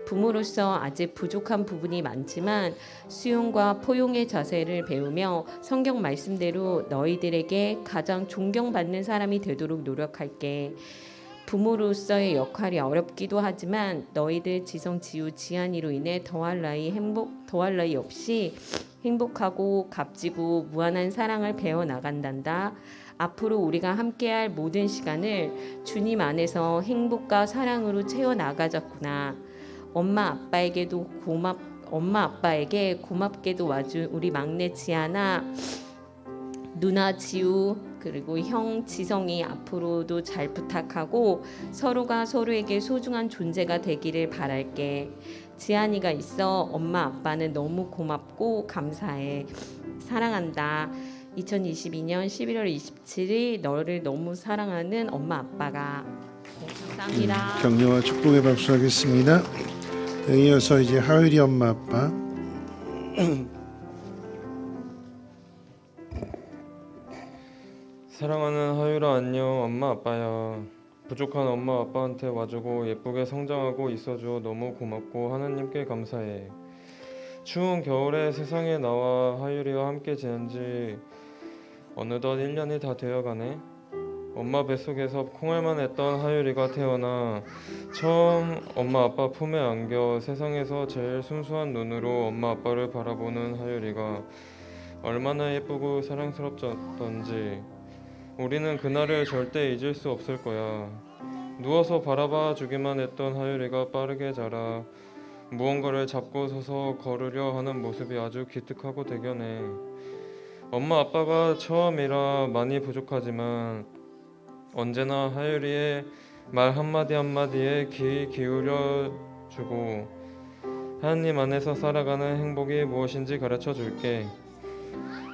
부모로서 아직 부족한 부분이 많지만 수용과 포용의 자세를 배우며 성경 말씀대로 너희들에게 가장 존경받는 사람이 되도록 노력할게. 부모로서의 역할이 어렵기도 하지만 너희들 지성, 지우, 지안이로 인해 더할 나위 없이 행복하고 값지고 무한한 사랑을 배워 나간단다. 앞으로 우리가 함께할 모든 시간을 주님 안에서 행복과 사랑으로 채워 나가자꾸나. 엄마 아빠에게 고맙게도 와준 우리 막내 지안아, 누나 지우, 그리고 형 지성이 앞으로도 잘 부탁하고 서로가 서로에게 소중한 존재가 되기를 바랄게. 지안이가 있어 엄마 아빠는 너무 고맙고 감사해. 사랑한다. 2022년 11월 27일 너를 너무 사랑하는 엄마 아빠가. 네, 감사합니다. 격려와 축복의 박수 하겠습니다. 이어서 이제 하율이 엄마 아빠. 사랑하는 하율아 안녕. 엄마 아빠야. 부족한 엄마 아빠한테 와주고 예쁘게 성장하고 있어줘 너무 고맙고 하나님께 감사해. 추운 겨울에 세상에 나와 하율이와 함께 지낸 지 어느덧 1년이 다 되어가네. 엄마 뱃속에서 콩알만 했던 하율이가 태어나 처음 엄마 아빠 품에 안겨 세상에서 제일 순수한 눈으로 엄마 아빠를 바라보는 하율이가 얼마나 예쁘고 사랑스럽던지 우리는 그날을 절대 잊을 수 없을 거야. 누워서 바라봐 주기만 했던 하율이가 빠르게 자라 무언가를 잡고 서서 걸으려 하는 모습이 아주 기특하고 대견해. 엄마 아빠가 처음이라 많이 부족하지만 언제나 하율이의 말 한마디 한마디에 귀 기울여 주고 하나님 안에서 살아가는 행복이 무엇인지 가르쳐 줄게.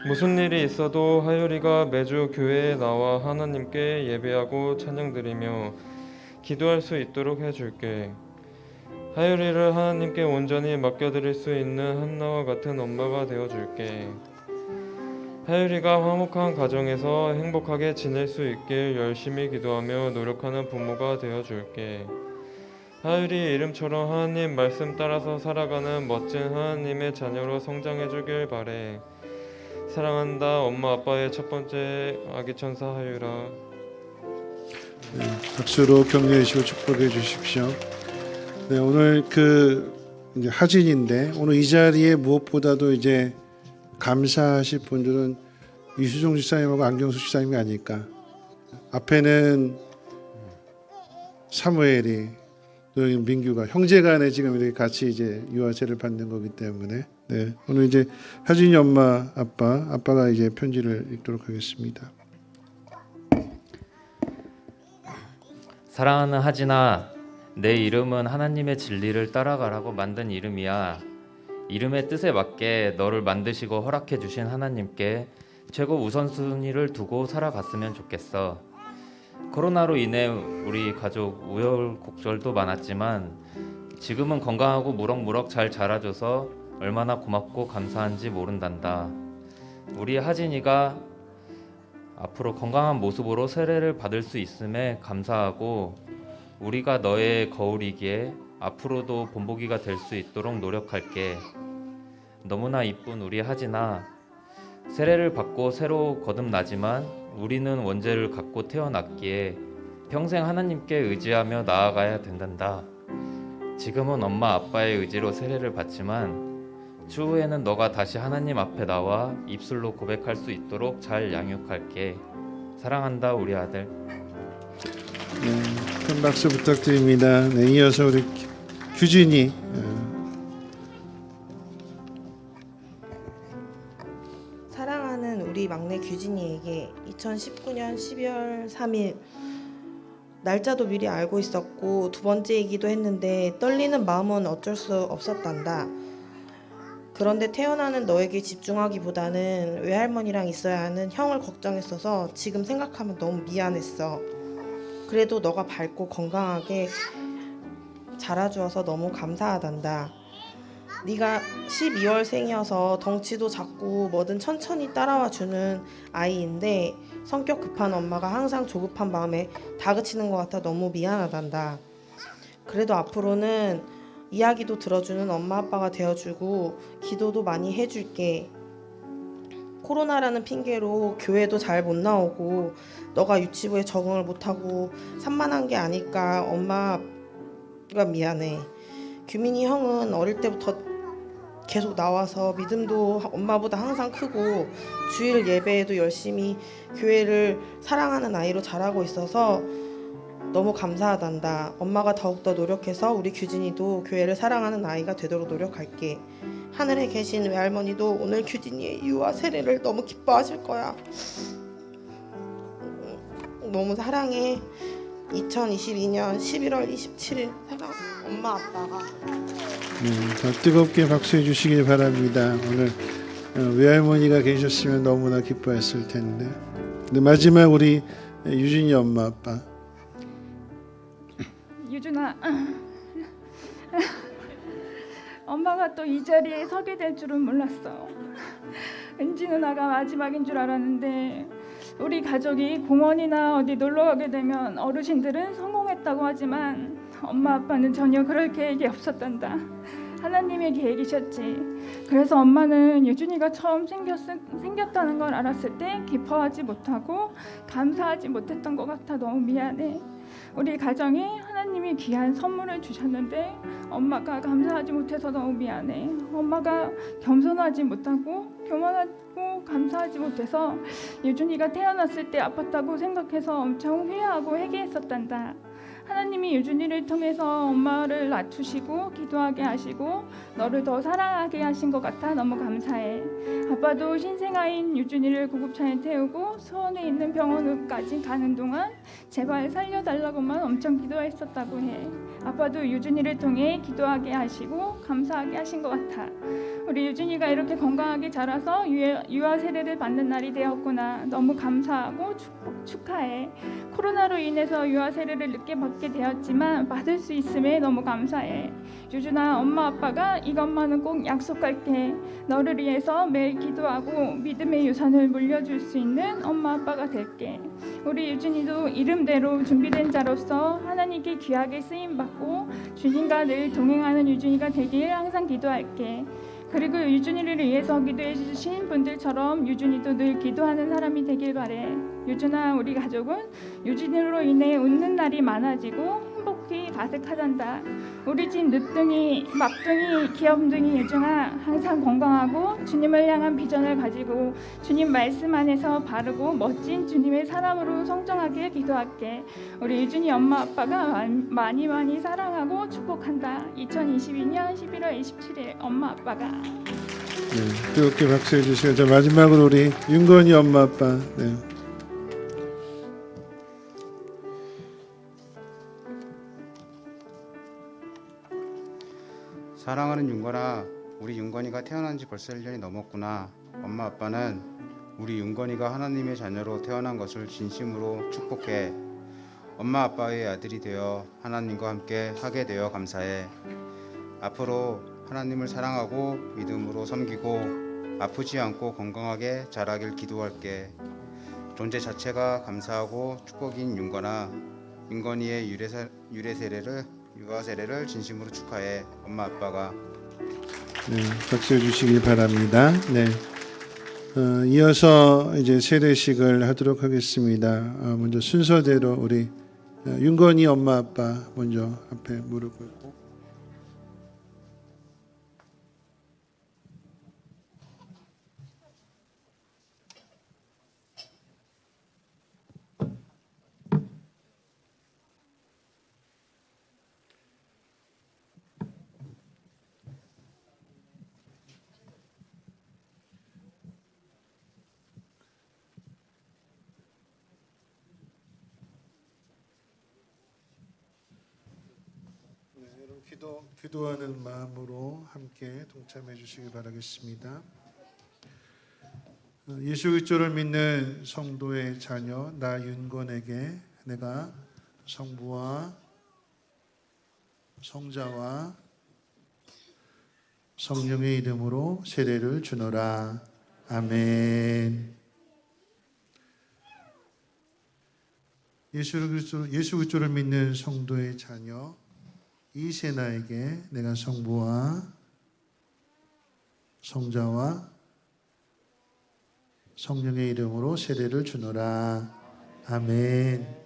무슨 일이 있어도 하율이가 매주 교회에 나와 하나님께 예배하고 찬양드리며 기도할 수 있도록 해줄게. 하율이를 하나님께 온전히 맡겨드릴 수 있는 한나와 같은 엄마가 되어줄게. 하율이가 화목한 가정에서 행복하게 지낼 수 있길 열심히 기도하며 노력하는 부모가 되어줄게. 하율이 이름처럼 하나님 말씀 따라서 살아가는 멋진 하나님의 자녀로 성장해주길 바래. 사랑한다 엄마 아빠의 첫 번째 아기 천사 하율아. 네, 박수로 격려해 주시고 축복해 주십시오. 네, 오늘 이제 하진인데 오늘 이 자리에 무엇보다도 이제 감사하실 분들은 이수종 지사님하고 안경수 지사님이 아닐까. 앞에는 사무엘이 또 민규가 형제간에 지금 이렇게 같이 이제 유아세를 받는 거기 때문에 네, 오늘 이제 하진이 엄마 아빠가 이제 편지를 읽도록 하겠습니다. 사랑하는 하진아, 내 이름은 하나님의 진리를 따라가라고 만든 이름이야. 이름의 뜻에 맞게 너를 만드시고 허락해 주신 하나님께 최고 우선순위를 두고 살아갔으면 좋겠어. 코로나로 인해 우리 가족 우여곡절도 많았지만 지금은 건강하고 무럭무럭 잘 자라줘서 얼마나 고맙고 감사한지 모른단다. 우리 하진이가 앞으로 건강한 모습으로 세례를 받을 수 있음에 감사하고 우리가 너의 거울이기에 앞으로도 본보기가 될 수 있도록 노력할게. 너무나 이쁜 우리 하진아, 세례를 받고 새로 거듭나지만 우리는 원죄를 갖고 태어났기에 평생 하나님께 의지하며 나아가야 된단다. 지금은 엄마 아빠의 의지로 세례를 받지만 추후에는 너가 다시 하나님 앞에 나와 입술로 고백할 수 있도록 잘 양육할게. 사랑한다 우리 아들. 큰 박수 부탁드립니다. 네, 이어서 우리 규진이 사랑하는 우리 막내 규진이에게 2019년 12월 3일 날짜도 미리 알고 있었고 두 번째이기도 했는데 떨리는 마음은 어쩔 수 없었단다. 그런데 태어나는 너에게 집중하기보다는 외할머니랑 있어야 하는 형을 걱정했어서 지금 생각하면 너무 미안했어. 그래도 너가 밝고 건강하게 자라주어서 너무 감사하단다. 네가 12월생이어서 덩치도 작고 뭐든 천천히 따라와 주는 아이인데 성격 급한 엄마가 항상 조급한 마음에 다그치는 것 같아 너무 미안하단다. 그래도 앞으로는 이야기도 들어주는 엄마 아빠가 되어주고 기도도 많이 해줄게. 코로나라는 핑계로 교회도 잘 못 나오고 너가 유치부에 적응을 못하고 산만한 게 아닐까 엄마가 미안해. 규민이 형은 어릴 때부터 계속 나와서 믿음도 엄마보다 항상 크고 주일 예배에도 열심히 교회를 사랑하는 아이로 자라고 있어서 너무 감사하단다. 엄마가 더욱더 노력해서 우리 규진이도 교회를 사랑하는 아이가 되도록 노력할게. 하늘에 계신 외할머니도 오늘 규진이의 유아 세례를 너무 기뻐하실 거야. 너무 사랑해. 2022년 11월 27일 사랑 엄마 아빠가. 더 뜨겁게 박수해 주시길 바랍니다. 오늘 외할머니가 계셨으면 너무나 기뻐했을 텐데. 근데 마지막 우리 유진이 엄마 아빠. 유준아, 엄마가 또 이 자리에 서게 될 줄은 몰랐어. 은지 누나가 마지막인 줄 알았는데 우리 가족이 공원이나 어디 놀러 가게 되면 어르신들은 성공했다고 하지만 엄마 아빠는 전혀 그럴 계획이 없었단다. 하나님의 계획이셨지. 그래서 엄마는 유준이가 처음 생겼다는 걸 알았을 때 기뻐하지 못하고 감사하지 못했던 것 같아 너무 미안해. 우리 가정에 하나님이 귀한 선물을 주셨는데 엄마가 감사하지 못해서 너무 미안해. 엄마가 겸손하지 못하고 교만하고 감사하지 못해서 유준이가 태어났을 때 아팠다고 생각해서 엄청 후회하고 회개했었단다. 하나님이 유준이를 통해서 엄마를 낮추시고 기도하게 하시고 너를 더 사랑하게 하신 것 같아 너무 감사해. 아빠도 신생아인 유준이를 구급차에 태우고 수원에 있는 병원까지 가는 동안 제발 살려달라고만 엄청 기도했었다고 해. 아빠도 유준이를 통해 기도하게 하시고 감사하게 하신 것 같아. 우리 유준이가 이렇게 건강하게 자라서 유아 세례를 받는 날이 되었구나. 너무 감사하고 축하해. 코로나로 인해서 유아 세례를 늦게 받게 되었지만 받을 수 있음에 너무 감사해. 유준아, 엄마 아빠가 이것만은 꼭 약속할게. 너를 위해서 매일 기도하고 믿음의 유산을 물려줄 수 있는 엄마 아빠가 될게. 우리 유준이도 이름대로 준비된 자로서 하나님께 귀하게 쓰임받고 주님과 늘 동행하는 유준이가 되길 항상 기도할게. 그리고 유준이를 위해서 기도해 주신 분들처럼 유준이도 늘 기도하는 사람이 되길 바래. 유준아, 우리 가족은 유준이로 인해 웃는 날이 많아지고 행복이 가득하단다. 우리 집 늦둥이, 막둥이, 귀염둥이 유준아, 항상 건강하고 주님을 향한 비전을 가지고 주님 말씀 안에서 바르고 멋진 주님의 사람으로 성장하길 기도할게. 우리 유준이 엄마 아빠가 많이 사랑하고 축복한다. 2022년 11월 27일 엄마 아빠가. 네, 뜨겁게 박수해 주시고 자 마지막으로 우리 윤건이 엄마 아빠. 네. 사랑하는 윤건아, 우리 윤건이가 태어난 지 벌써 1년이 넘었구나. 엄마 아빠는 우리 윤건이가 하나님의 자녀로 태어난 것을 진심으로 축복해. 엄마 아빠의 아들이 되어 하나님과 함께 하게 되어 감사해. 앞으로 하나님을 사랑하고 믿음으로 섬기고 아프지 않고 건강하게 자라길 기도할게. 존재 자체가 감사하고 축복인 윤건아, 윤건이의 유아 세례를 진심으로 축하해. 엄마 아빠가. 네, 박수해 주시기 바랍니다. 네. 이어서 이제 세례식을 하도록 하겠습니다. 먼저 순서대로 우리 윤건이 엄마 아빠 먼저 앞에 무릎 꿇고. 기도하는 마음으로 함께 동참해 주시기 바라겠습니다. 예수 그리스도를 믿는 성도의 자녀 나 윤건에게 내가 성부와 성자와 성령의 이름으로 세례를 주노라. 아멘. 예수 그리스도를 믿는 성도의 자녀 이세나에게 내가 성부와 성자와 성령의 이름으로 세례를 주노라. 아멘.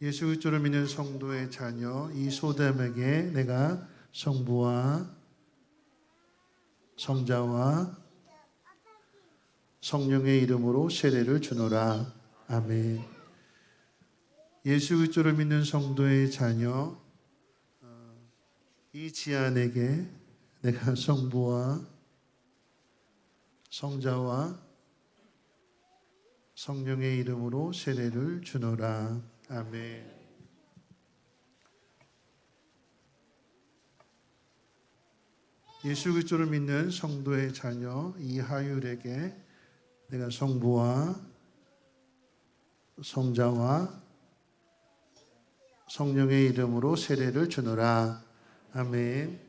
예수 그리스도를 믿는 성도의 자녀 이소담에게 내가 성부와 성자와 성령의 이름으로 세례를 주노라. 아멘. 예수 그리스도를 믿는 성도의 자녀 이지안에게 내가 성부와 성자와 성령의 이름으로 세례를 주노라. 아멘. 예수 그리스도를 믿는 성도의 자녀 이하율에게 내가 성부와 성자와 성령의 이름으로 세례를 주노라. 아멘.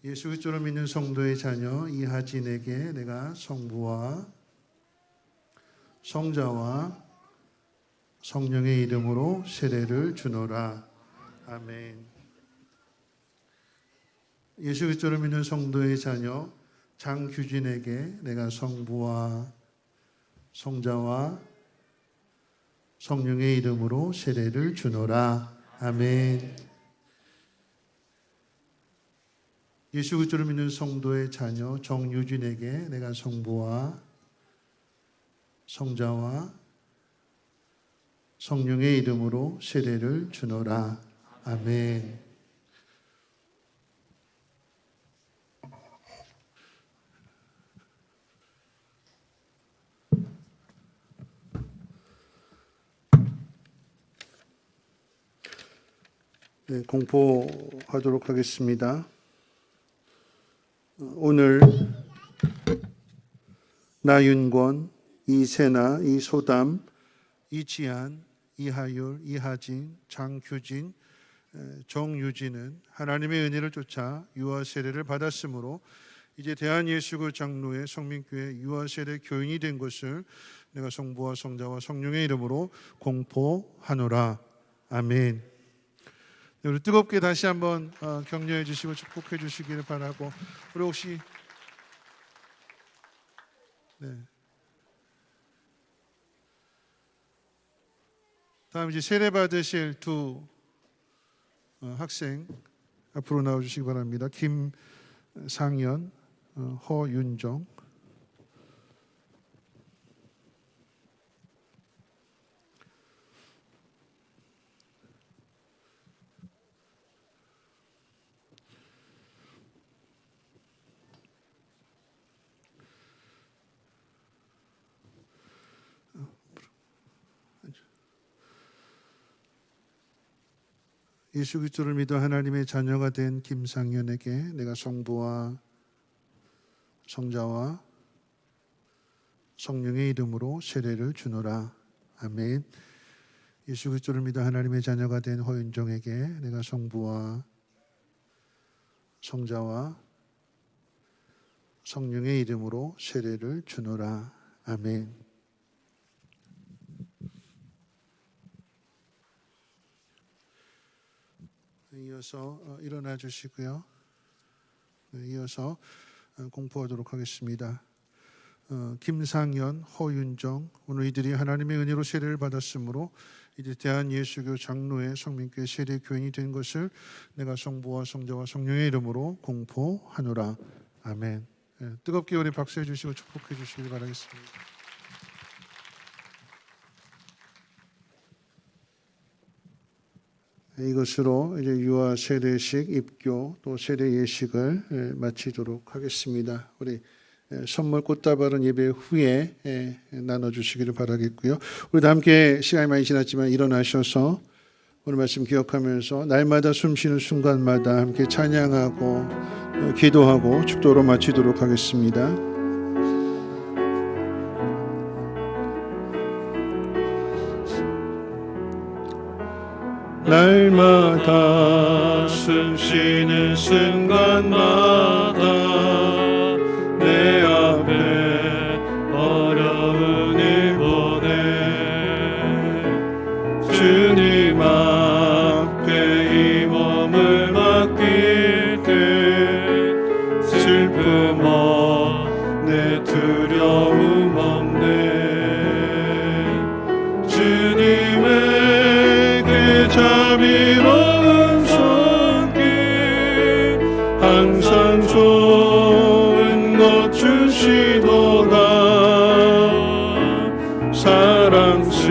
예수 그리스도를 믿는 성도의 자녀 이하진에게 내가 성부와 성자와 성령의 이름으로 세례를 주노라. 아멘. 예수 그리스도를 믿는 성도의 자녀 장규진에게 내가 성부와 성자와 성령의 이름으로 세례를 주노라. 아멘. 예수 그리스도를 믿는 성도의 자녀 정유진에게 내가 성부와 성자와 성령의 이름으로 세례를 주노라. 아멘. 네, 공포하도록 하겠습니다. 오늘 나윤권, 이세나, 이소담, 이지한, 이하율, 이하진, 장규진, 정유진은 하나님의 은혜를 쫓아 유아 세례를 받았으므로 이제 대한예수교 장로의 성민교회 유아 세례 교인이 된 것을 내가 성부와 성자와 성령의 이름으로 공포하노라. 아멘. 네, 우리 뜨겁게 다시 한번 격려해 주시고 축복해 주시기를 바라고, 우리 혹시 다음 이제 세례 받으실 두 학생 앞으로 나와 주시기 바랍니다. 김상현, 허윤정. 예수 그리스도를 믿어 하나님의 자녀가 된 김상현에게 내가 성부와 성자와 성령의 이름으로 세례를 주노라. 아멘. 예수 그리스도를 믿어 하나님의 자녀가 된 허윤정에게 내가 성부와 성자와 성령의 이름으로 세례를 주노라. 아멘. 이어서 일어나 주시고요. 이어서 공포하도록 하겠습니다. 김상현, 허윤정, 오늘 이들이 하나님의 은혜로 세례를 받았으므로 이제 대한예수교 장로의 성민교회 세례 교인이 된 것을 내가 성부와 성자와 성령의 이름으로 공포하노라. 아멘. 뜨겁게 우리 박수해 주시고 축복해 주시길 바라겠습니다. 이것으로 이제 유아 세례식, 입교 또 세례 예식을 마치도록 하겠습니다. 우리 선물 꽃다발은 예배 후에 나눠주시기를 바라겠고요. 우리도 함께 시간이 많이 지났지만 일어나셔서 오늘 말씀 기억하면서 날마다 숨쉬는 순간마다 함께 찬양하고 기도하고 축도로 마치도록 하겠습니다. 날마다 숨쉬는 순간마다 내 앞에 어려운 일 보내 주님 앞에 이 몸을 맡길 때 슬픔 없네 두려움 없네 주님의 자비로운 손길 항상 좋은 것 주시도다 사랑스레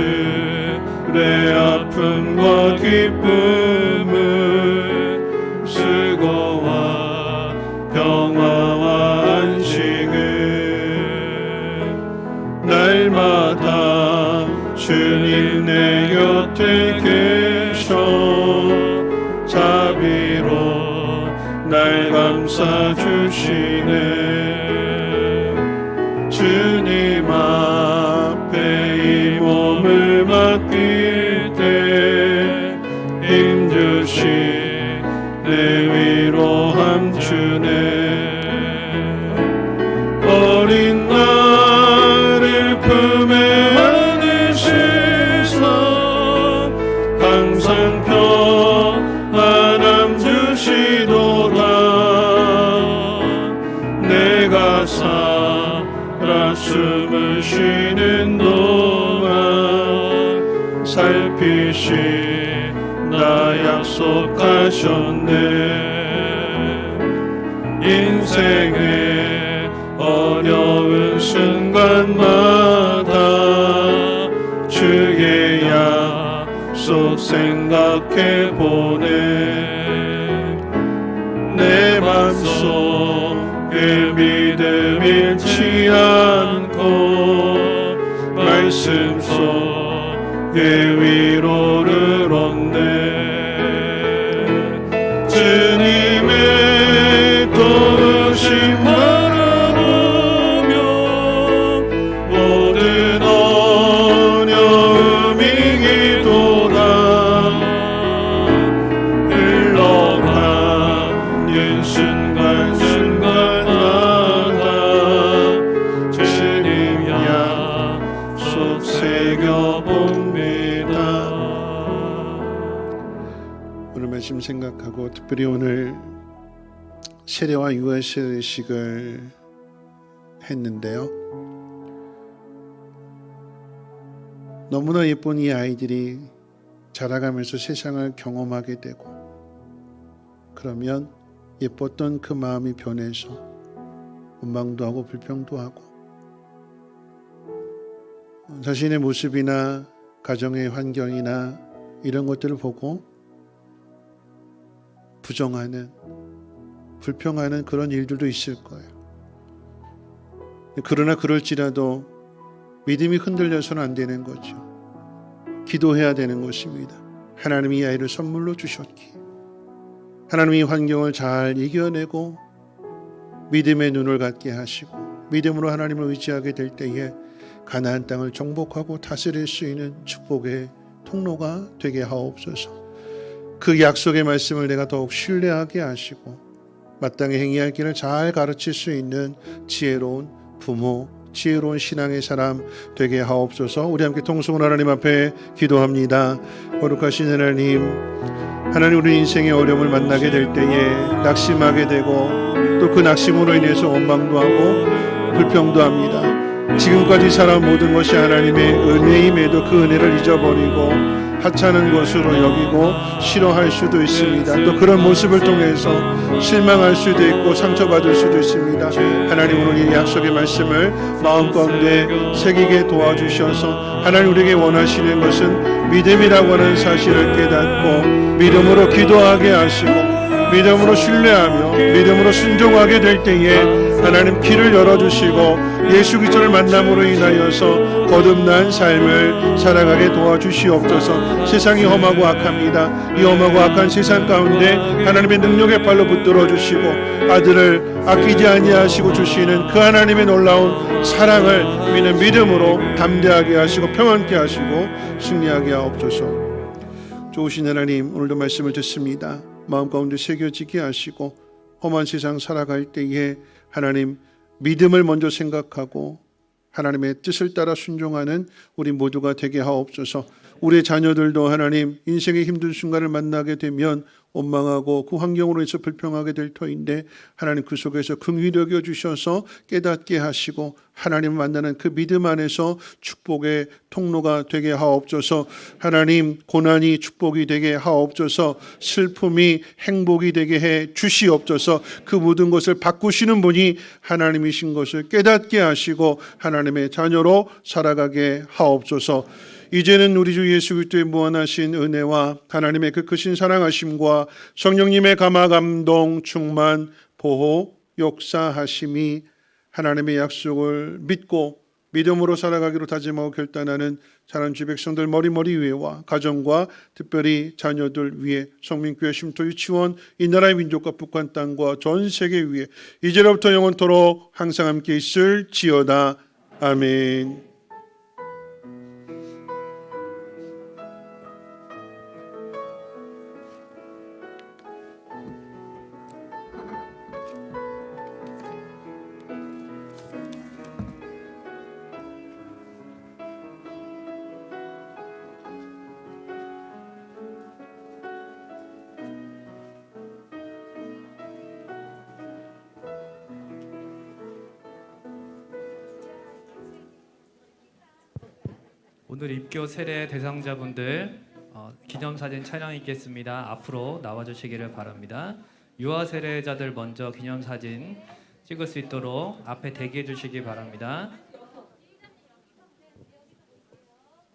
아픔과 기쁨을 수고와 평화와 안식을 날마다 주님 내 곁에 자비로 날 감싸주시네 주님 앞에 이 몸을 맡길 때 힘주시 내 위로함 주네 어린 나를 품에 안으시사 항상 평안함 주시도다 내가 살아 숨을 쉬는 동안 살피신다 약속하셨네 인생의 어려운 순간마다 주의 양 생각해보네. 내 맘속에 믿음 잃지 않고 말씀 속에 위로를 얻네. 주님의 도우심 바라보며 모든 어려움이 기도다 흘러가는 순간순간마다 주님 약속 새겨봅니다. 오늘 말씀 생각하고 특별히 오늘 세례와 유아 세례식을 했는데요. 너무나 예쁜 이 아이들이 자라가면서 세상을 경험하게 되고 그러면 예뻤던 그 마음이 변해서 원망도 하고 불평도 하고 자신의 모습이나 가정의 환경이나 이런 것들을 보고 부정하는 불평하는 그런 일들도 있을 거예요. 그러나 그럴지라도 믿음이 흔들려서는 안 되는 거죠. 기도해야 되는 것입니다. 하나님이 이 아이를 선물로 주셨기에 하나님이 환경을 잘 이겨내고 믿음의 눈을 갖게 하시고 믿음으로 하나님을 의지하게 될 때에 가나안 땅을 정복하고 다스릴 수 있는 축복의 통로가 되게 하옵소서. 그 약속의 말씀을 내가 더욱 신뢰하게 하시고 마땅히 행해야 할 길을 잘 가르칠 수 있는 지혜로운 부모, 지혜로운 신앙의 사람 되게 하옵소서. 우리 함께 통성으로 하나님 앞에 기도합니다. 거룩하신 하나님, 하나님 우리 인생의 어려움을 만나게 될 때에 낙심하게 되고 또 그 낙심으로 인해서 원망도 하고 불평도 합니다. 지금까지 살아온 모든 것이 하나님의 은혜임에도 그 은혜를 잊어버리고 하찮은 것으로 여기고 싫어할 수도 있습니다. 또 그런 모습을 통해서 실망할 수도 있고 상처받을 수도 있습니다. 하나님 오늘 이 약속의 말씀을 마음 가운데 새기게 도와주셔서 하나님 우리에게 원하시는 것은 믿음이라고 하는 사실을 깨닫고 믿음으로 기도하게 하시고 믿음으로 신뢰하며 믿음으로 순종하게 될 때에 하나님 길을 열어주시고 예수 그리스도를 만남으로 인하여서 거듭난 삶을 살아가게 도와주시옵소서. 세상이 험하고 악합니다. 이 험하고 악한 세상 가운데 하나님의 능력의 발로 붙들어 주시고 아들을 아끼지 아니하시고 주시는 그 하나님의 놀라운 사랑을 믿는 믿음으로 담대하게 하시고 평안케 하시고 승리하게 하옵소서. 좋으신 하나님, 오늘도 말씀을 듣습니다. 마음 가운데 새겨지게 하시고 험한 세상 살아갈 때에 하나님 믿음을 먼저 생각하고 하나님의 뜻을 따라 순종하는 우리 모두가 되게 하옵소서. 우리의 자녀들도 하나님 인생의 힘든 순간을 만나게 되면 원망하고 그 환경으로 해서 불평하게 될 터인데 하나님 그 속에서 긍휼히 여겨 주셔서 깨닫게 하시고 하나님을 만나는 그 믿음 안에서 축복의 통로가 되게 하옵소서. 하나님 고난이 축복이 되게 하옵소서. 슬픔이 행복이 되게 해 주시옵소서. 그 모든 것을 바꾸시는 분이 하나님이신 것을 깨닫게 하시고 하나님의 자녀로 살아가게 하옵소서. 이제는 우리 주 예수 그리스도의 무한하신 은혜와 하나님의 그 크신 사랑하심과 성령님의 감화 감동 충만 보호 역사하심이 하나님의 약속을 믿고 믿음으로 살아가기로 다짐하고 결단하는 자란 주 백성들 머리머리 위에와 가정과 특별히 자녀들 위에 성민교회 쉼터 유치원 이 나라의 민족과 북한 땅과 전 세계 위에 이제로부터 영원토록 항상 함께 있을지어다. 아멘. 오늘 입교 세례 대상자분들 기념사진 촬영 있겠습니다. 앞으로 나와주시기를 바랍니다. 유아 세례자들 먼저 기념사진 찍을 수 있도록 앞에 대기해 주시기 바랍니다.